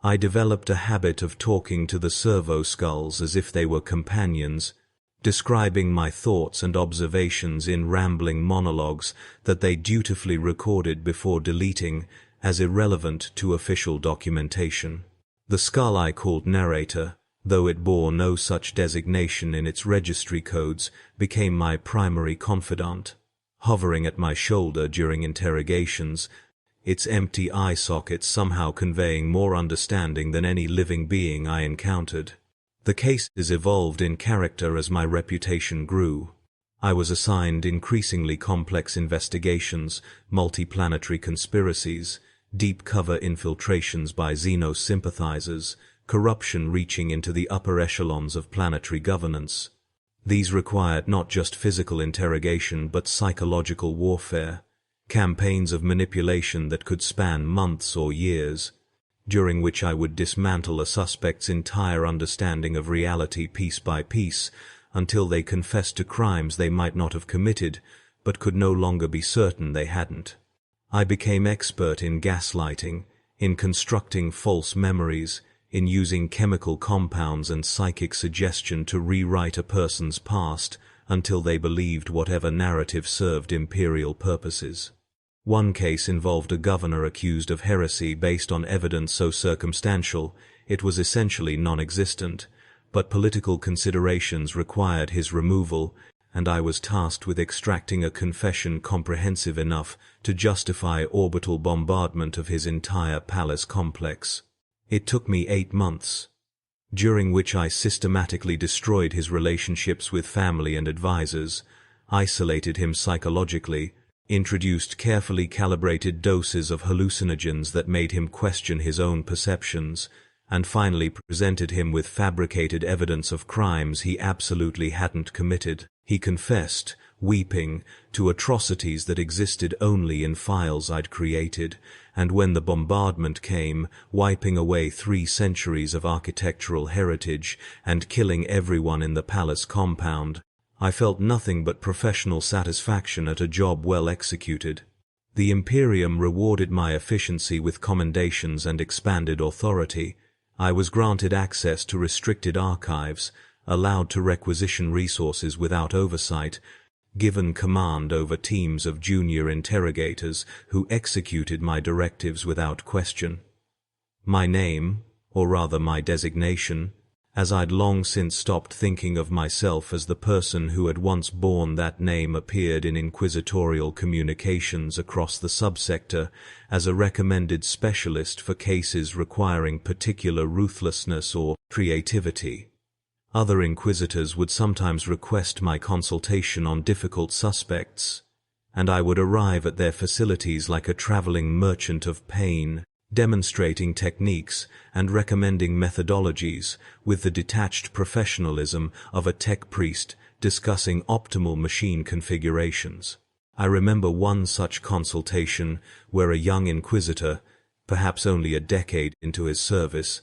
I developed a habit of talking to the servo skulls as if they were companions, describing my thoughts and observations in rambling monologues that they dutifully recorded before deleting as irrelevant to official documentation. The skull I called narrator, though it bore no such designation in its registry codes, became my primary confidant, hovering at my shoulder during interrogations, its empty eye sockets somehow conveying more understanding than any living being I encountered. The cases evolved in character as my reputation grew. I was assigned increasingly complex investigations, multiplanetary conspiracies, deep cover infiltrations by Xenos sympathizers, corruption reaching into the upper echelons of planetary governance. These required not just physical interrogation but psychological warfare, campaigns of manipulation that could span months or years, during which I would dismantle a suspect's entire understanding of reality piece by piece until they confessed to crimes they might not have committed but could no longer be certain they hadn't. I became expert in gaslighting, in constructing false memories, in using chemical compounds and psychic suggestion to rewrite a person's past until they believed whatever narrative served imperial purposes. One case involved a governor accused of heresy based on evidence so circumstantial it was essentially non-existent, but political considerations required his removal, and I was tasked with extracting a confession comprehensive enough to justify orbital bombardment of his entire palace complex. It took me 8 months, during which I systematically destroyed his relationships with family and advisors, isolated him psychologically, introduced carefully calibrated doses of hallucinogens that made him question his own perceptions, and finally presented him with fabricated evidence of crimes he absolutely hadn't committed. He confessed, weeping, to atrocities that existed only in files I'd created, and when the bombardment came, wiping away 3 centuries of architectural heritage and killing everyone in the palace compound, I felt nothing but professional satisfaction at a job well executed. The Imperium rewarded my efficiency with commendations and expanded authority. I was granted access to restricted archives, allowed to requisition resources without oversight, given command over teams of junior interrogators who executed my directives without question. My name, or rather my designation, as I'd long since stopped thinking of myself as the person who had once borne that name, appeared in Inquisitorial communications across the subsector as a recommended specialist for cases requiring particular ruthlessness or creativity. Other inquisitors would sometimes request my consultation on difficult suspects, and I would arrive at their facilities like a traveling merchant of pain, demonstrating techniques and recommending methodologies with the detached professionalism of a tech priest discussing optimal machine configurations. I remember one such consultation where a young inquisitor, perhaps only a decade into his service,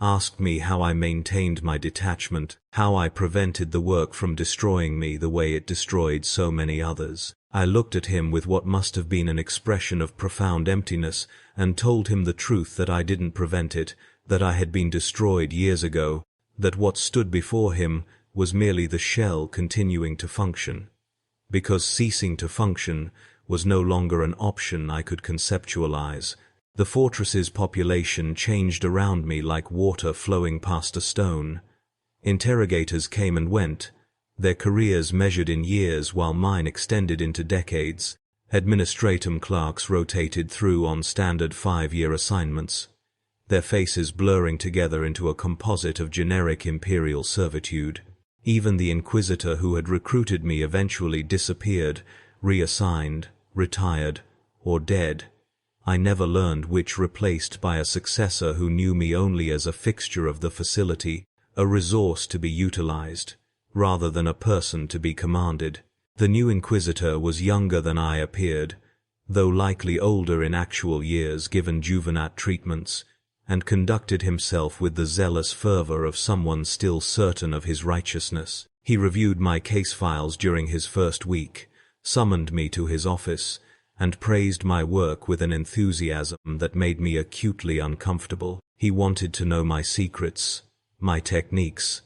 asked me how I maintained my detachment, how I prevented the work from destroying me the way it destroyed so many others. I looked at him with what must have been an expression of profound emptiness and told him the truth that I didn't prevent it, that I had been destroyed years ago, that what stood before him was merely the shell continuing to function. Because ceasing to function was no longer an option I could conceptualize. The fortress's population changed around me like water flowing past a stone. Interrogators came and went, their careers measured in years while mine extended into decades. Administratum clerks rotated through on standard 5-year assignments, their faces blurring together into a composite of generic imperial servitude. Even the Inquisitor who had recruited me eventually disappeared, reassigned, retired, or dead. I never learned which, replaced by a successor who knew me only as a fixture of the facility, a resource to be utilized, rather than a person to be commanded. The new Inquisitor was younger than I appeared, though likely older in actual years given juvenate treatments, and conducted himself with the zealous fervor of someone still certain of his righteousness. He reviewed my case files during his first week, summoned me to his office, and praised my work with an enthusiasm that made me acutely uncomfortable. He wanted to know my secrets, my techniques,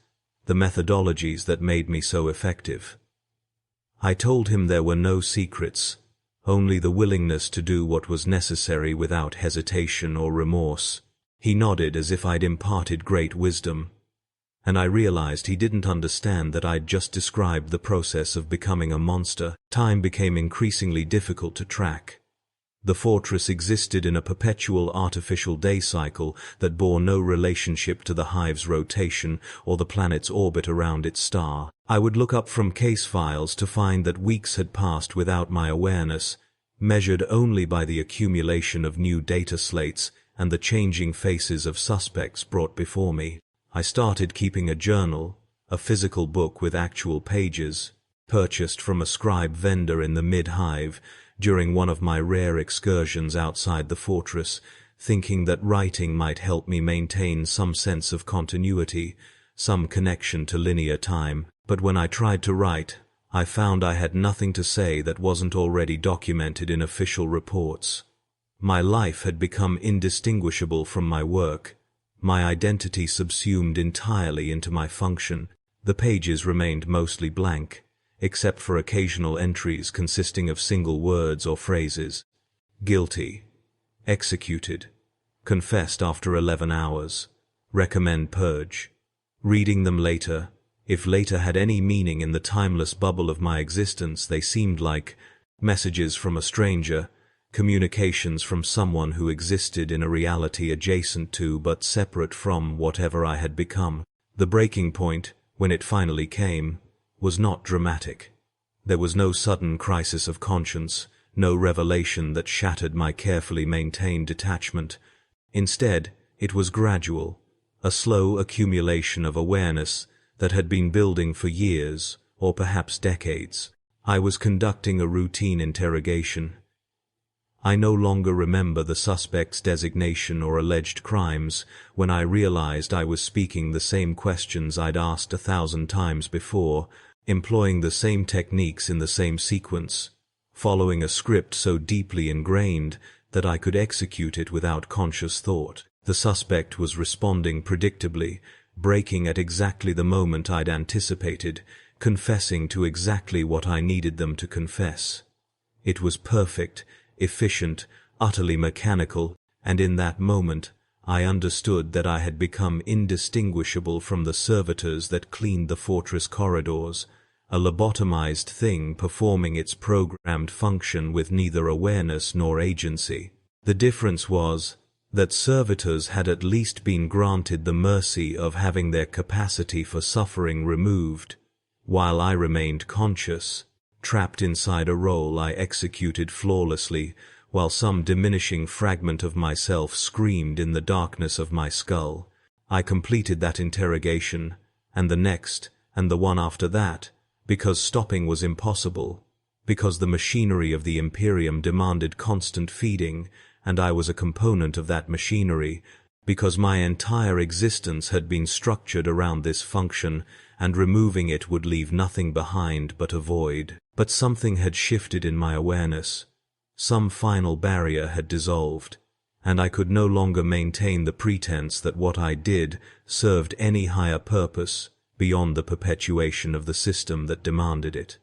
the methodologies that made me so effective. I told him there were no secrets, only the willingness to do what was necessary without hesitation or remorse. He nodded as if I'd imparted great wisdom, and I realized he didn't understand that I'd just described the process of becoming a monster. Time became increasingly difficult to track. The fortress existed in a perpetual artificial day cycle that bore no relationship to the hive's rotation or the planet's orbit around its star. I would look up from case files to find that weeks had passed without my awareness, measured only by the accumulation of new data slates and the changing faces of suspects brought before me. I started keeping a journal, a physical book with actual pages, purchased from a scribe vendor in the mid-hive during one of my rare excursions outside the fortress, thinking that writing might help me maintain some sense of continuity, some connection to linear time. But when I tried to write, I found I had nothing to say that wasn't already documented in official reports. My life had become indistinguishable from my work, my identity subsumed entirely into my function. The pages remained mostly blank, except for occasional entries consisting of single words or phrases. Guilty. Executed. Confessed after 11 hours. Recommend purge. Reading them later, if later had any meaning in the timeless bubble of my existence, they seemed like messages from a stranger, communications from someone who existed in a reality adjacent to but separate from whatever I had become. The breaking point, when it finally came, was not dramatic. There was no sudden crisis of conscience, no revelation that shattered my carefully maintained detachment. Instead, it was gradual, a slow accumulation of awareness that had been building for years, or perhaps decades. I was conducting a routine interrogation. I no longer remember the suspect's designation or alleged crimes when I realized I was speaking the same questions I'd asked 1,000 times before, employing the same techniques in the same sequence, following a script so deeply ingrained that I could execute it without conscious thought. The suspect was responding predictably, breaking at exactly the moment I'd anticipated, confessing to exactly what I needed them to confess. It was perfect, efficient, utterly mechanical, and in that moment I understood that I had become indistinguishable from the servitors that cleaned the fortress corridors, a lobotomized thing performing its programmed function with neither awareness nor agency. The difference was that servitors had at least been granted the mercy of having their capacity for suffering removed, while I remained conscious, trapped inside a role I executed flawlessly, while some diminishing fragment of myself screamed in the darkness of my skull. I completed that interrogation, and the next, and the one after that, because stopping was impossible, because the machinery of the Imperium demanded constant feeding, and I was a component of that machinery, because my entire existence had been structured around this function, and removing it would leave nothing behind but a void. But something had shifted in my awareness. Some final barrier had dissolved, and I could no longer maintain the pretense that what I did served any higher purpose beyond the perpetuation of the system that demanded it.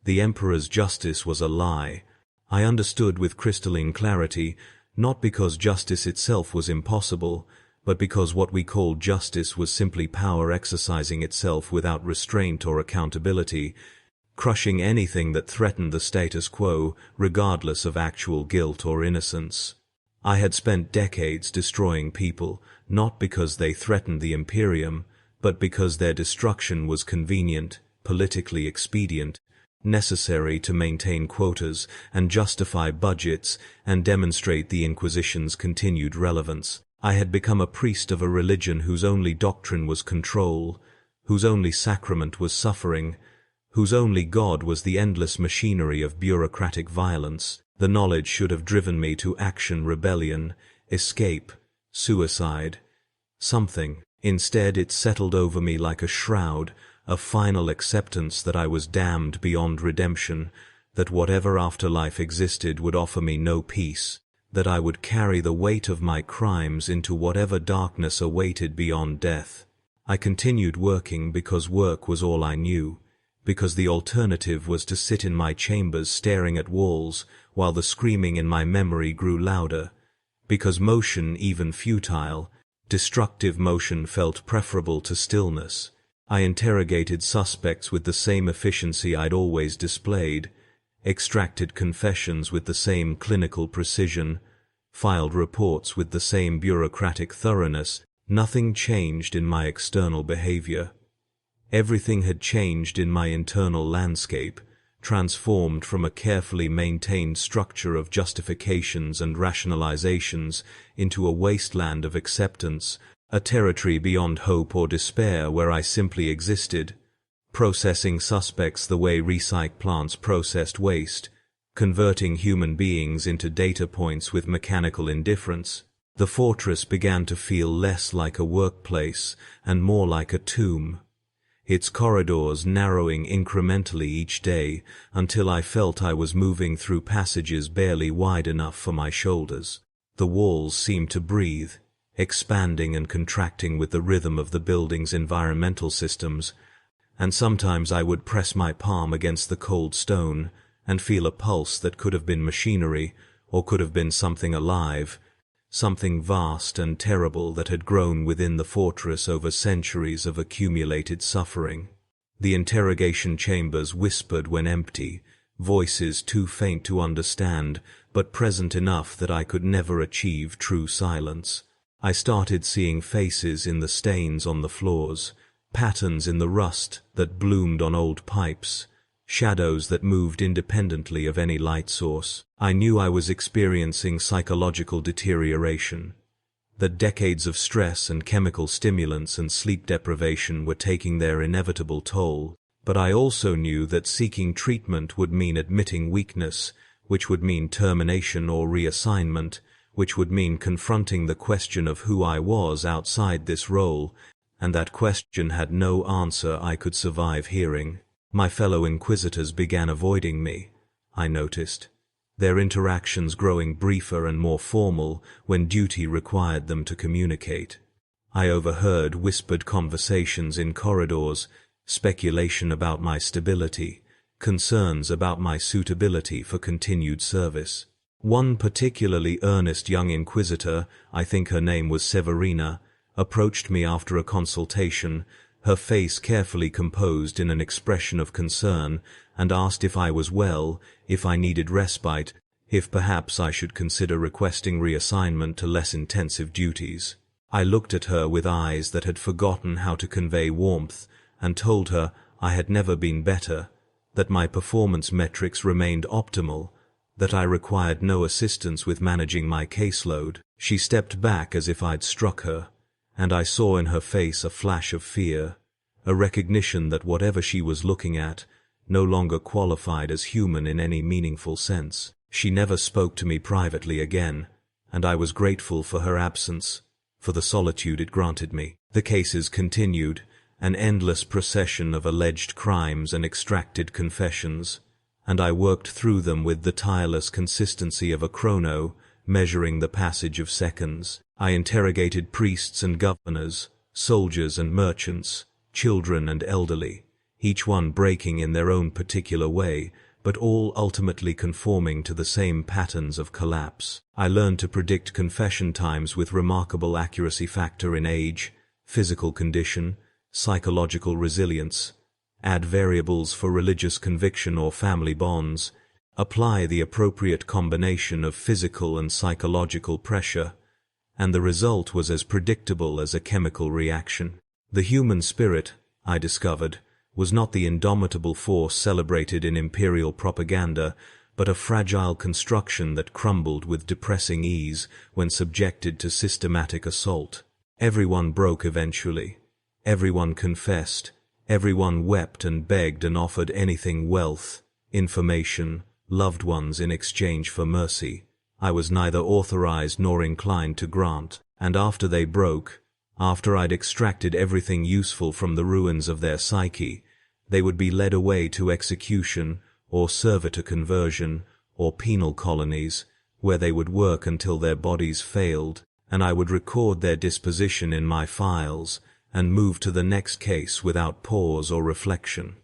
The Emperor's justice was a lie. I understood with crystalline clarity, not because justice itself was impossible, but because what we called justice was simply power exercising itself without restraint or accountability, crushing anything that threatened the status quo, regardless of actual guilt or innocence. I had spent decades destroying people, not because they threatened the Imperium, but because their destruction was convenient, politically expedient, necessary to maintain quotas and justify budgets and demonstrate the Inquisition's continued relevance. I had become a priest of a religion whose only doctrine was control, whose only sacrament was suffering, whose only God was the endless machinery of bureaucratic violence. The knowledge should have driven me to action, rebellion, escape, suicide, something. Instead, it settled over me like a shroud, a final acceptance that I was damned beyond redemption, that whatever afterlife existed would offer me no peace, that I would carry the weight of my crimes into whatever darkness awaited beyond death. I continued working because work was all I knew, because the alternative was to sit in my chambers staring at walls while the screaming in my memory grew louder, because motion, even futile, destructive motion, felt preferable to stillness. I interrogated suspects with the same efficiency I'd always displayed, extracted confessions with the same clinical precision, filed reports with the same bureaucratic thoroughness. Nothing changed in my external behavior. Everything had changed in my internal landscape, transformed from a carefully maintained structure of justifications and rationalizations into a wasteland of acceptance, a territory beyond hope or despair where I simply existed, processing suspects the way recycle plants processed waste, converting human beings into data points with mechanical indifference. The fortress began to feel less like a workplace and more like a tomb, its corridors narrowing incrementally each day until I felt I was moving through passages barely wide enough for my shoulders. The walls seemed to breathe, expanding and contracting with the rhythm of the building's environmental systems, and sometimes I would press my palm against the cold stone and feel a pulse that could have been machinery or could have been something alive, something vast and terrible that had grown within the fortress over centuries of accumulated suffering. The interrogation chambers whispered when empty, voices too faint to understand, but present enough that I could never achieve true silence. I started seeing faces in the stains on the floors, patterns in the rust that bloomed on old pipes, shadows that moved independently of any light source. I knew I was experiencing psychological deterioration, that decades of stress and chemical stimulants and sleep deprivation were taking their inevitable toll, but I also knew that seeking treatment would mean admitting weakness, which would mean termination or reassignment, which would mean confronting the question of who I was outside this role, and that question had no answer I could survive hearing. My fellow Inquisitors began avoiding me, I noticed, their interactions growing briefer and more formal when duty required them to communicate. I overheard whispered conversations in corridors, speculation about my stability, concerns about my suitability for continued service. One particularly earnest young Inquisitor, I think her name was Severina, approached me after a consultation, her face carefully composed in an expression of concern, and asked if I was well, if I needed respite, if perhaps I should consider requesting reassignment to less intensive duties. I looked at her with eyes that had forgotten how to convey warmth, and told her I had never been better, that my performance metrics remained optimal, that I required no assistance with managing my caseload. She stepped back as if I'd struck her, and I saw in her face a flash of fear, a recognition that whatever she was looking at no longer qualified as human in any meaningful sense. She never spoke to me privately again, and I was grateful for her absence, for the solitude it granted me. The cases continued, an endless procession of alleged crimes and extracted confessions, and I worked through them with the tireless consistency of a chrono, measuring the passage of seconds. I interrogated priests and governors, soldiers and merchants, children and elderly, each one breaking in their own particular way, but all ultimately conforming to the same patterns of collapse. I learned to predict confession times with remarkable accuracy, factor in age, physical condition, psychological resilience, add variables for religious conviction or family bonds, apply the appropriate combination of physical and psychological pressure, and the result was as predictable as a chemical reaction. The human spirit, I discovered, was not the indomitable force celebrated in Imperial propaganda, but a fragile construction that crumbled with depressing ease when subjected to systematic assault. Everyone broke eventually. Everyone confessed. Everyone wept and begged and offered anything: wealth, information, loved ones in exchange for mercy. I was neither authorized nor inclined to grant. And after they broke, after I'd extracted everything useful from the ruins of their psyche, they would be led away to execution, or servitor conversion, or penal colonies, where they would work until their bodies failed, and I would record their disposition in my files, and move to the next case without pause or reflection.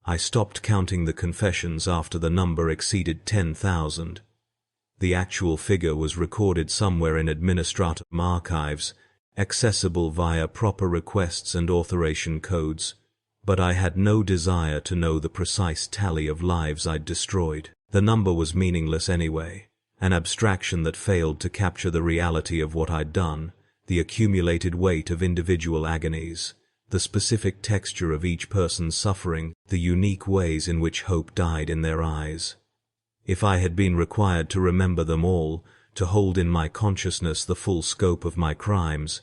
I stopped counting the confessions after the number exceeded 10,000. The actual figure was recorded somewhere in administrative archives, accessible via proper requests and authorization codes, but I had no desire to know the precise tally of lives I'd destroyed. The number was meaningless anyway, an abstraction that failed to capture the reality of what I'd done, the accumulated weight of individual agonies, the specific texture of each person's suffering, the unique ways in which hope died in their eyes. If I had been required to remember them all, to hold in my consciousness the full scope of my crimes,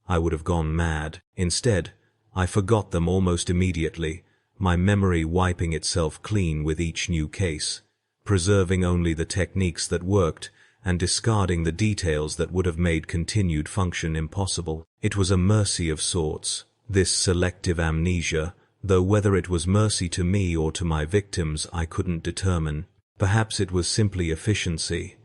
I would have gone mad. Instead, I forgot them almost immediately, my memory wiping itself clean with each new case, preserving only the techniques that worked and discarding the details that would have made continued function impossible. It was a mercy of sorts, this selective amnesia, though whether it was mercy to me or to my victims I couldn't determine. Perhaps it was simply efficiency,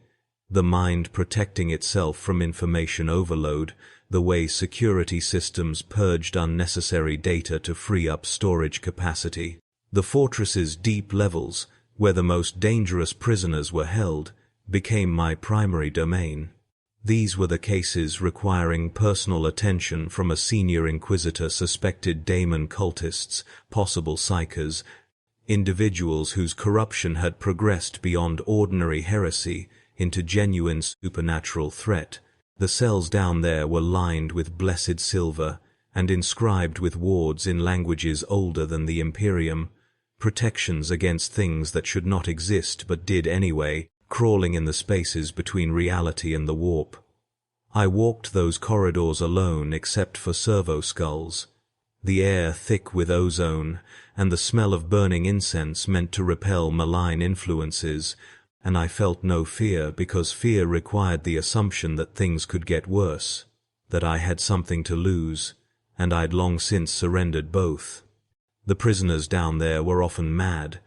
the mind protecting itself from information overload, the way security systems purged unnecessary data to free up storage capacity. The fortress's deep levels, where the most dangerous prisoners were held, became my primary domain. These were the cases requiring personal attention from a senior inquisitor, suspected daemon cultists, possible psychers, individuals whose corruption had progressed beyond ordinary heresy into genuine supernatural threat. The cells down there were lined with blessed silver and inscribed with wards in languages older than the Imperium, protections against things that should not exist but did anyway, crawling in the spaces between reality and the warp. I walked those corridors alone except for servo skulls, the air thick with ozone, and the smell of burning incense meant to repel malign influences, and I felt no fear because fear required the assumption that things could get worse, that I had something to lose, and I'd long since surrendered both. The prisoners down there were often mad,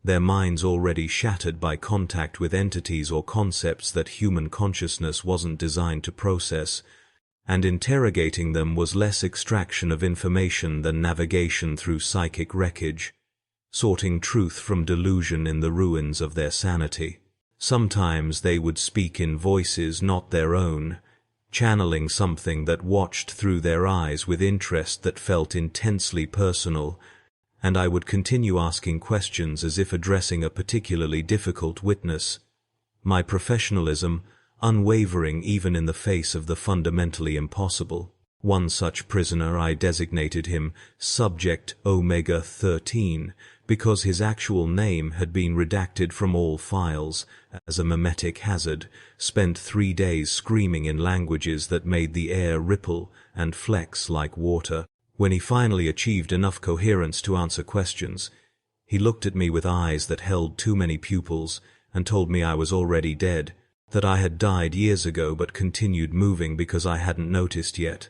their minds already shattered by contact with entities or concepts that human consciousness wasn't designed to process, and interrogating them was less extraction of information than navigation through psychic wreckage, sorting truth from delusion in the ruins of their sanity. Sometimes they would speak in voices not their own, channeling something that watched through their eyes with interest that felt intensely personal, and I would continue asking questions as if addressing a particularly difficult witness, my professionalism unwavering even in the face of the fundamentally impossible. One such prisoner, I designated him Subject Omega 13, because his actual name had been redacted from all files as a mimetic hazard, spent 3 days screaming in languages that made the air ripple and flex like water. When he finally achieved enough coherence to answer questions, he looked at me with eyes that held too many pupils and told me I was already dead, that I had died years ago but continued moving because I hadn't noticed yet,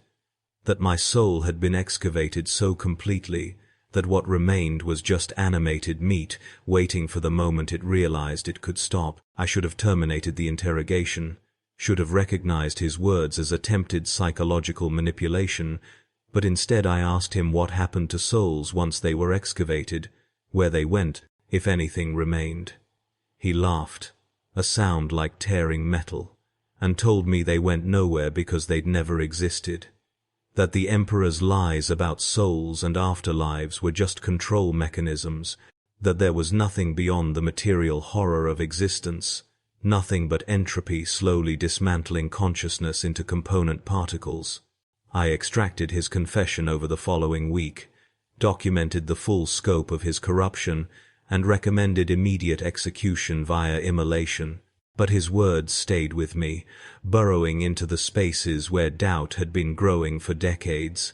that my soul had been excavated so completely that what remained was just animated meat waiting for the moment it realized it could stop. I should have terminated the interrogation, should have recognized his words as attempted psychological manipulation, but instead I asked him what happened to souls once they were excavated, where they went, if anything remained. He laughed, a sound like tearing metal, and told me they went nowhere because they'd never existed, that the Emperor's lies about souls and afterlives were just control mechanisms, that there was nothing beyond the material horror of existence, nothing but entropy slowly dismantling consciousness into component particles. I extracted his confession over the following week, documented the full scope of his corruption, and recommended immediate execution via immolation. But his words stayed with me, burrowing into the spaces where doubt had been growing for decades,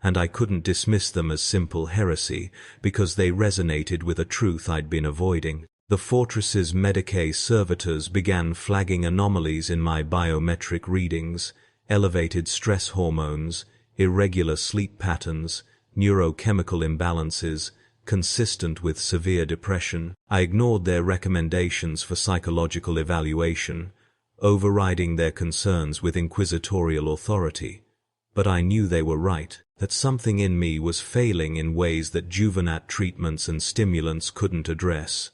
and I couldn't dismiss them as simple heresy because they resonated with a truth I'd been avoiding. The fortress's Medicae servitors began flagging anomalies in my biometric readings, elevated stress hormones, irregular sleep patterns, neurochemical imbalances, consistent with severe depression. I ignored their recommendations for psychological evaluation, overriding their concerns with inquisitorial authority. But I knew they were right, that something in me was failing in ways that juvenate treatments and stimulants couldn't address.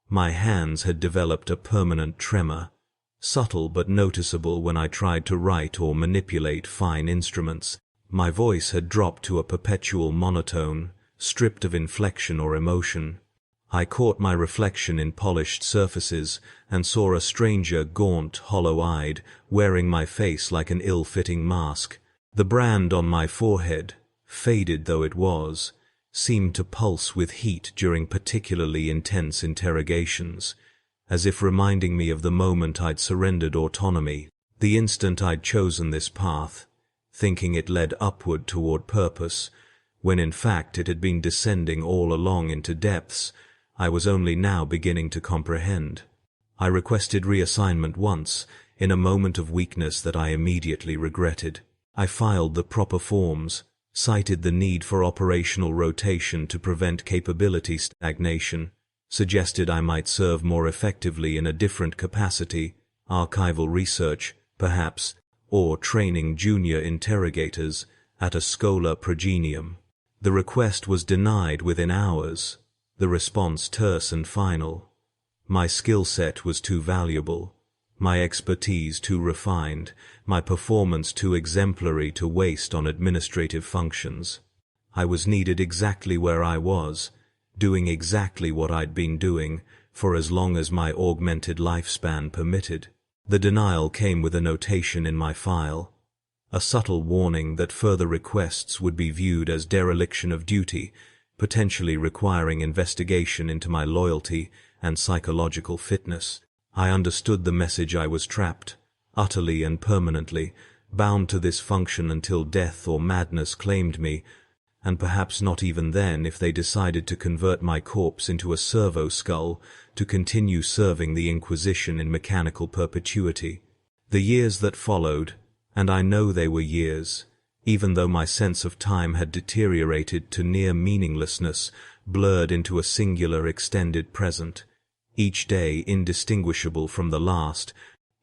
My hands had developed a permanent tremor, subtle but noticeable when I tried to write or manipulate fine instruments. My voice had dropped to a perpetual monotone, stripped of inflection or emotion. I caught my reflection in polished surfaces and saw a stranger, gaunt, hollow-eyed, wearing my face like an ill-fitting mask. The brand on my forehead, faded though it was, seemed to pulse with heat during particularly intense interrogations, as if reminding me of the moment I'd surrendered autonomy, the instant I'd chosen this path, thinking it led upward toward purpose, when in fact it had been descending all along into depths I was only now beginning to comprehend. I requested reassignment once, in a moment of weakness that I immediately regretted. I filed the proper forms, cited the need for operational rotation to prevent capability stagnation, suggested I might serve more effectively in a different capacity, archival research, perhaps, or training junior interrogators at a schola progenium. The request was denied within hours, the response terse and final. My skill set was too valuable, my expertise too refined, my performance too exemplary to waste on administrative functions. I was needed exactly where I was, doing exactly what I'd been doing, for as long as my augmented lifespan permitted. The denial came with a notation in my file, a subtle warning that further requests would be viewed as dereliction of duty, potentially requiring investigation into my loyalty and psychological fitness. I understood the message. I was trapped, utterly and permanently, bound to this function until death or madness claimed me, and perhaps not even then if they decided to convert my corpse into a servo skull to continue serving the Inquisition in mechanical perpetuity. The years that followed, and I know they were years, even though my sense of time had deteriorated to near meaninglessness, blurred into a singular extended present, each day indistinguishable from the last,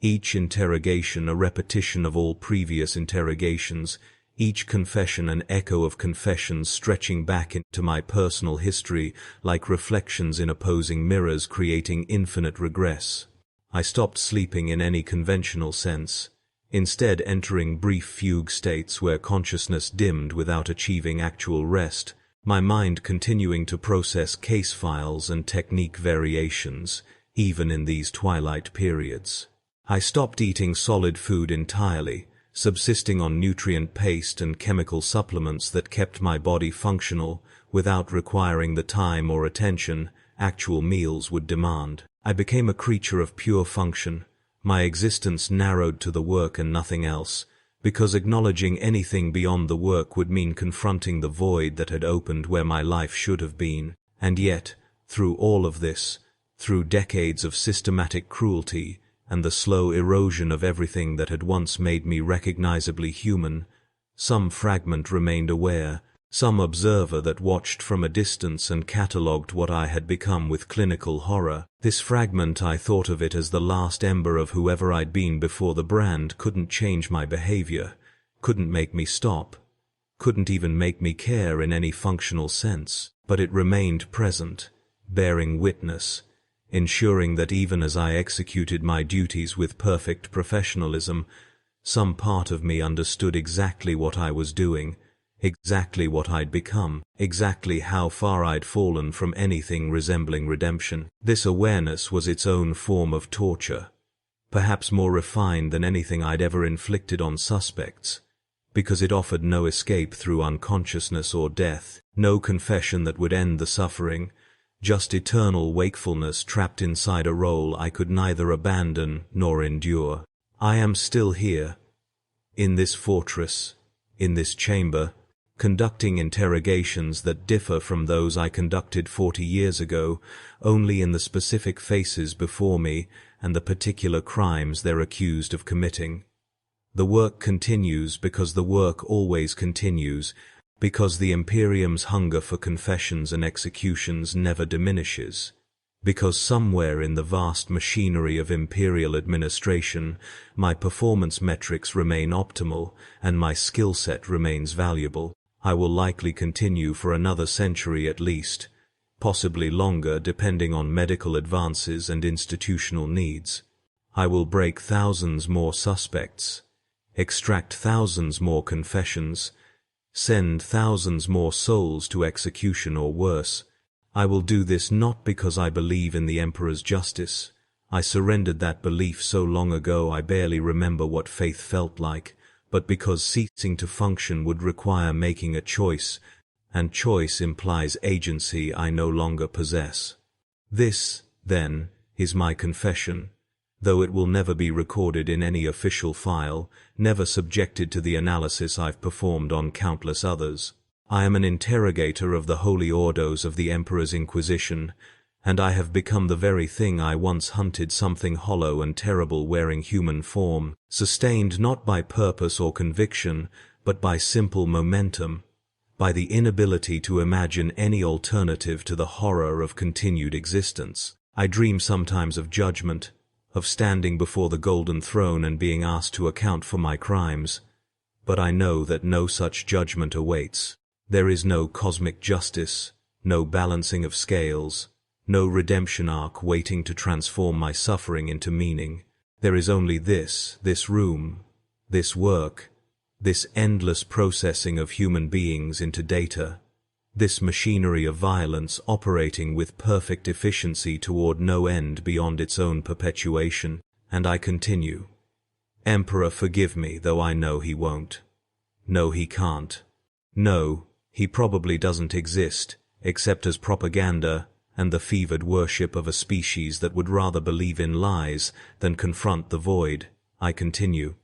each interrogation a repetition of all previous interrogations, each confession an echo of confessions stretching back into my personal history like reflections in opposing mirrors creating infinite regress. I stopped sleeping in any conventional sense, instead entering brief fugue states where consciousness dimmed without achieving actual rest, my mind continuing to process case files and technique variations, even in these twilight periods. I stopped eating solid food entirely, subsisting on nutrient paste and chemical supplements that kept my body functional without requiring the time or attention actual meals would demand. I became a creature of pure function, my existence narrowed to the work and nothing else, because acknowledging anything beyond the work would mean confronting the void that had opened where my life should have been. And yet, through all of this, through decades of systematic cruelty and the slow erosion of everything that had once made me recognizably human, some fragment remained aware, some observer that watched from a distance and catalogued what I had become with clinical horror. This fragment, I thought of it as the last ember of whoever I'd been before the brand, couldn't change my behavior, couldn't make me stop, couldn't even make me care in any functional sense, but it remained present, bearing witness, ensuring that even as I executed my duties with perfect professionalism, some part of me understood exactly what I was doing, exactly what I'd become, exactly how far I'd fallen from anything resembling redemption. This awareness was its own form of torture, perhaps more refined than anything I'd ever inflicted on suspects, because it offered no escape through unconsciousness or death, no confession that would end the suffering, just eternal wakefulness trapped inside a role I could neither abandon nor endure. I am still here, in this fortress, in this chamber, conducting interrogations that differ from those I conducted 40 years ago, only in the specific faces before me and the particular crimes they're accused of committing. The work continues because the work always continues, because the Imperium's hunger for confessions and executions never diminishes, because somewhere in the vast machinery of Imperial administration, my performance metrics remain optimal and my skill set remains valuable. I will likely continue for another century at least, possibly longer depending on medical advances and institutional needs. I will break thousands more suspects, extract thousands more confessions, send thousands more souls to execution or worse. I will do this not because I believe in the Emperor's justice. I surrendered that belief so long ago I barely remember what faith felt like, but because ceasing to function would require making a choice, and choice implies agency I no longer possess. This, then, is my confession, though it will never be recorded in any official file, never subjected to the analysis I've performed on countless others. I am an interrogator of the holy ordos of the Emperor's Inquisition, and I have become the very thing I once hunted, something hollow and terrible wearing human form, sustained not by purpose or conviction, but by simple momentum, by the inability to imagine any alternative to the horror of continued existence. I dream sometimes of judgment, of standing before the golden throne and being asked to account for my crimes, but I know that no such judgment awaits. There is no cosmic justice, no balancing of scales, no redemption arc waiting to transform my suffering into meaning. There is only this room, this work, this endless processing of human beings into data, this machinery of violence operating with perfect efficiency toward no end beyond its own perpetuation, and I continue. Emperor, forgive me, though I know he won't. No, he can't. No, he probably doesn't exist, except as propaganda and the fevered worship of a species that would rather believe in lies than confront the void. I continue.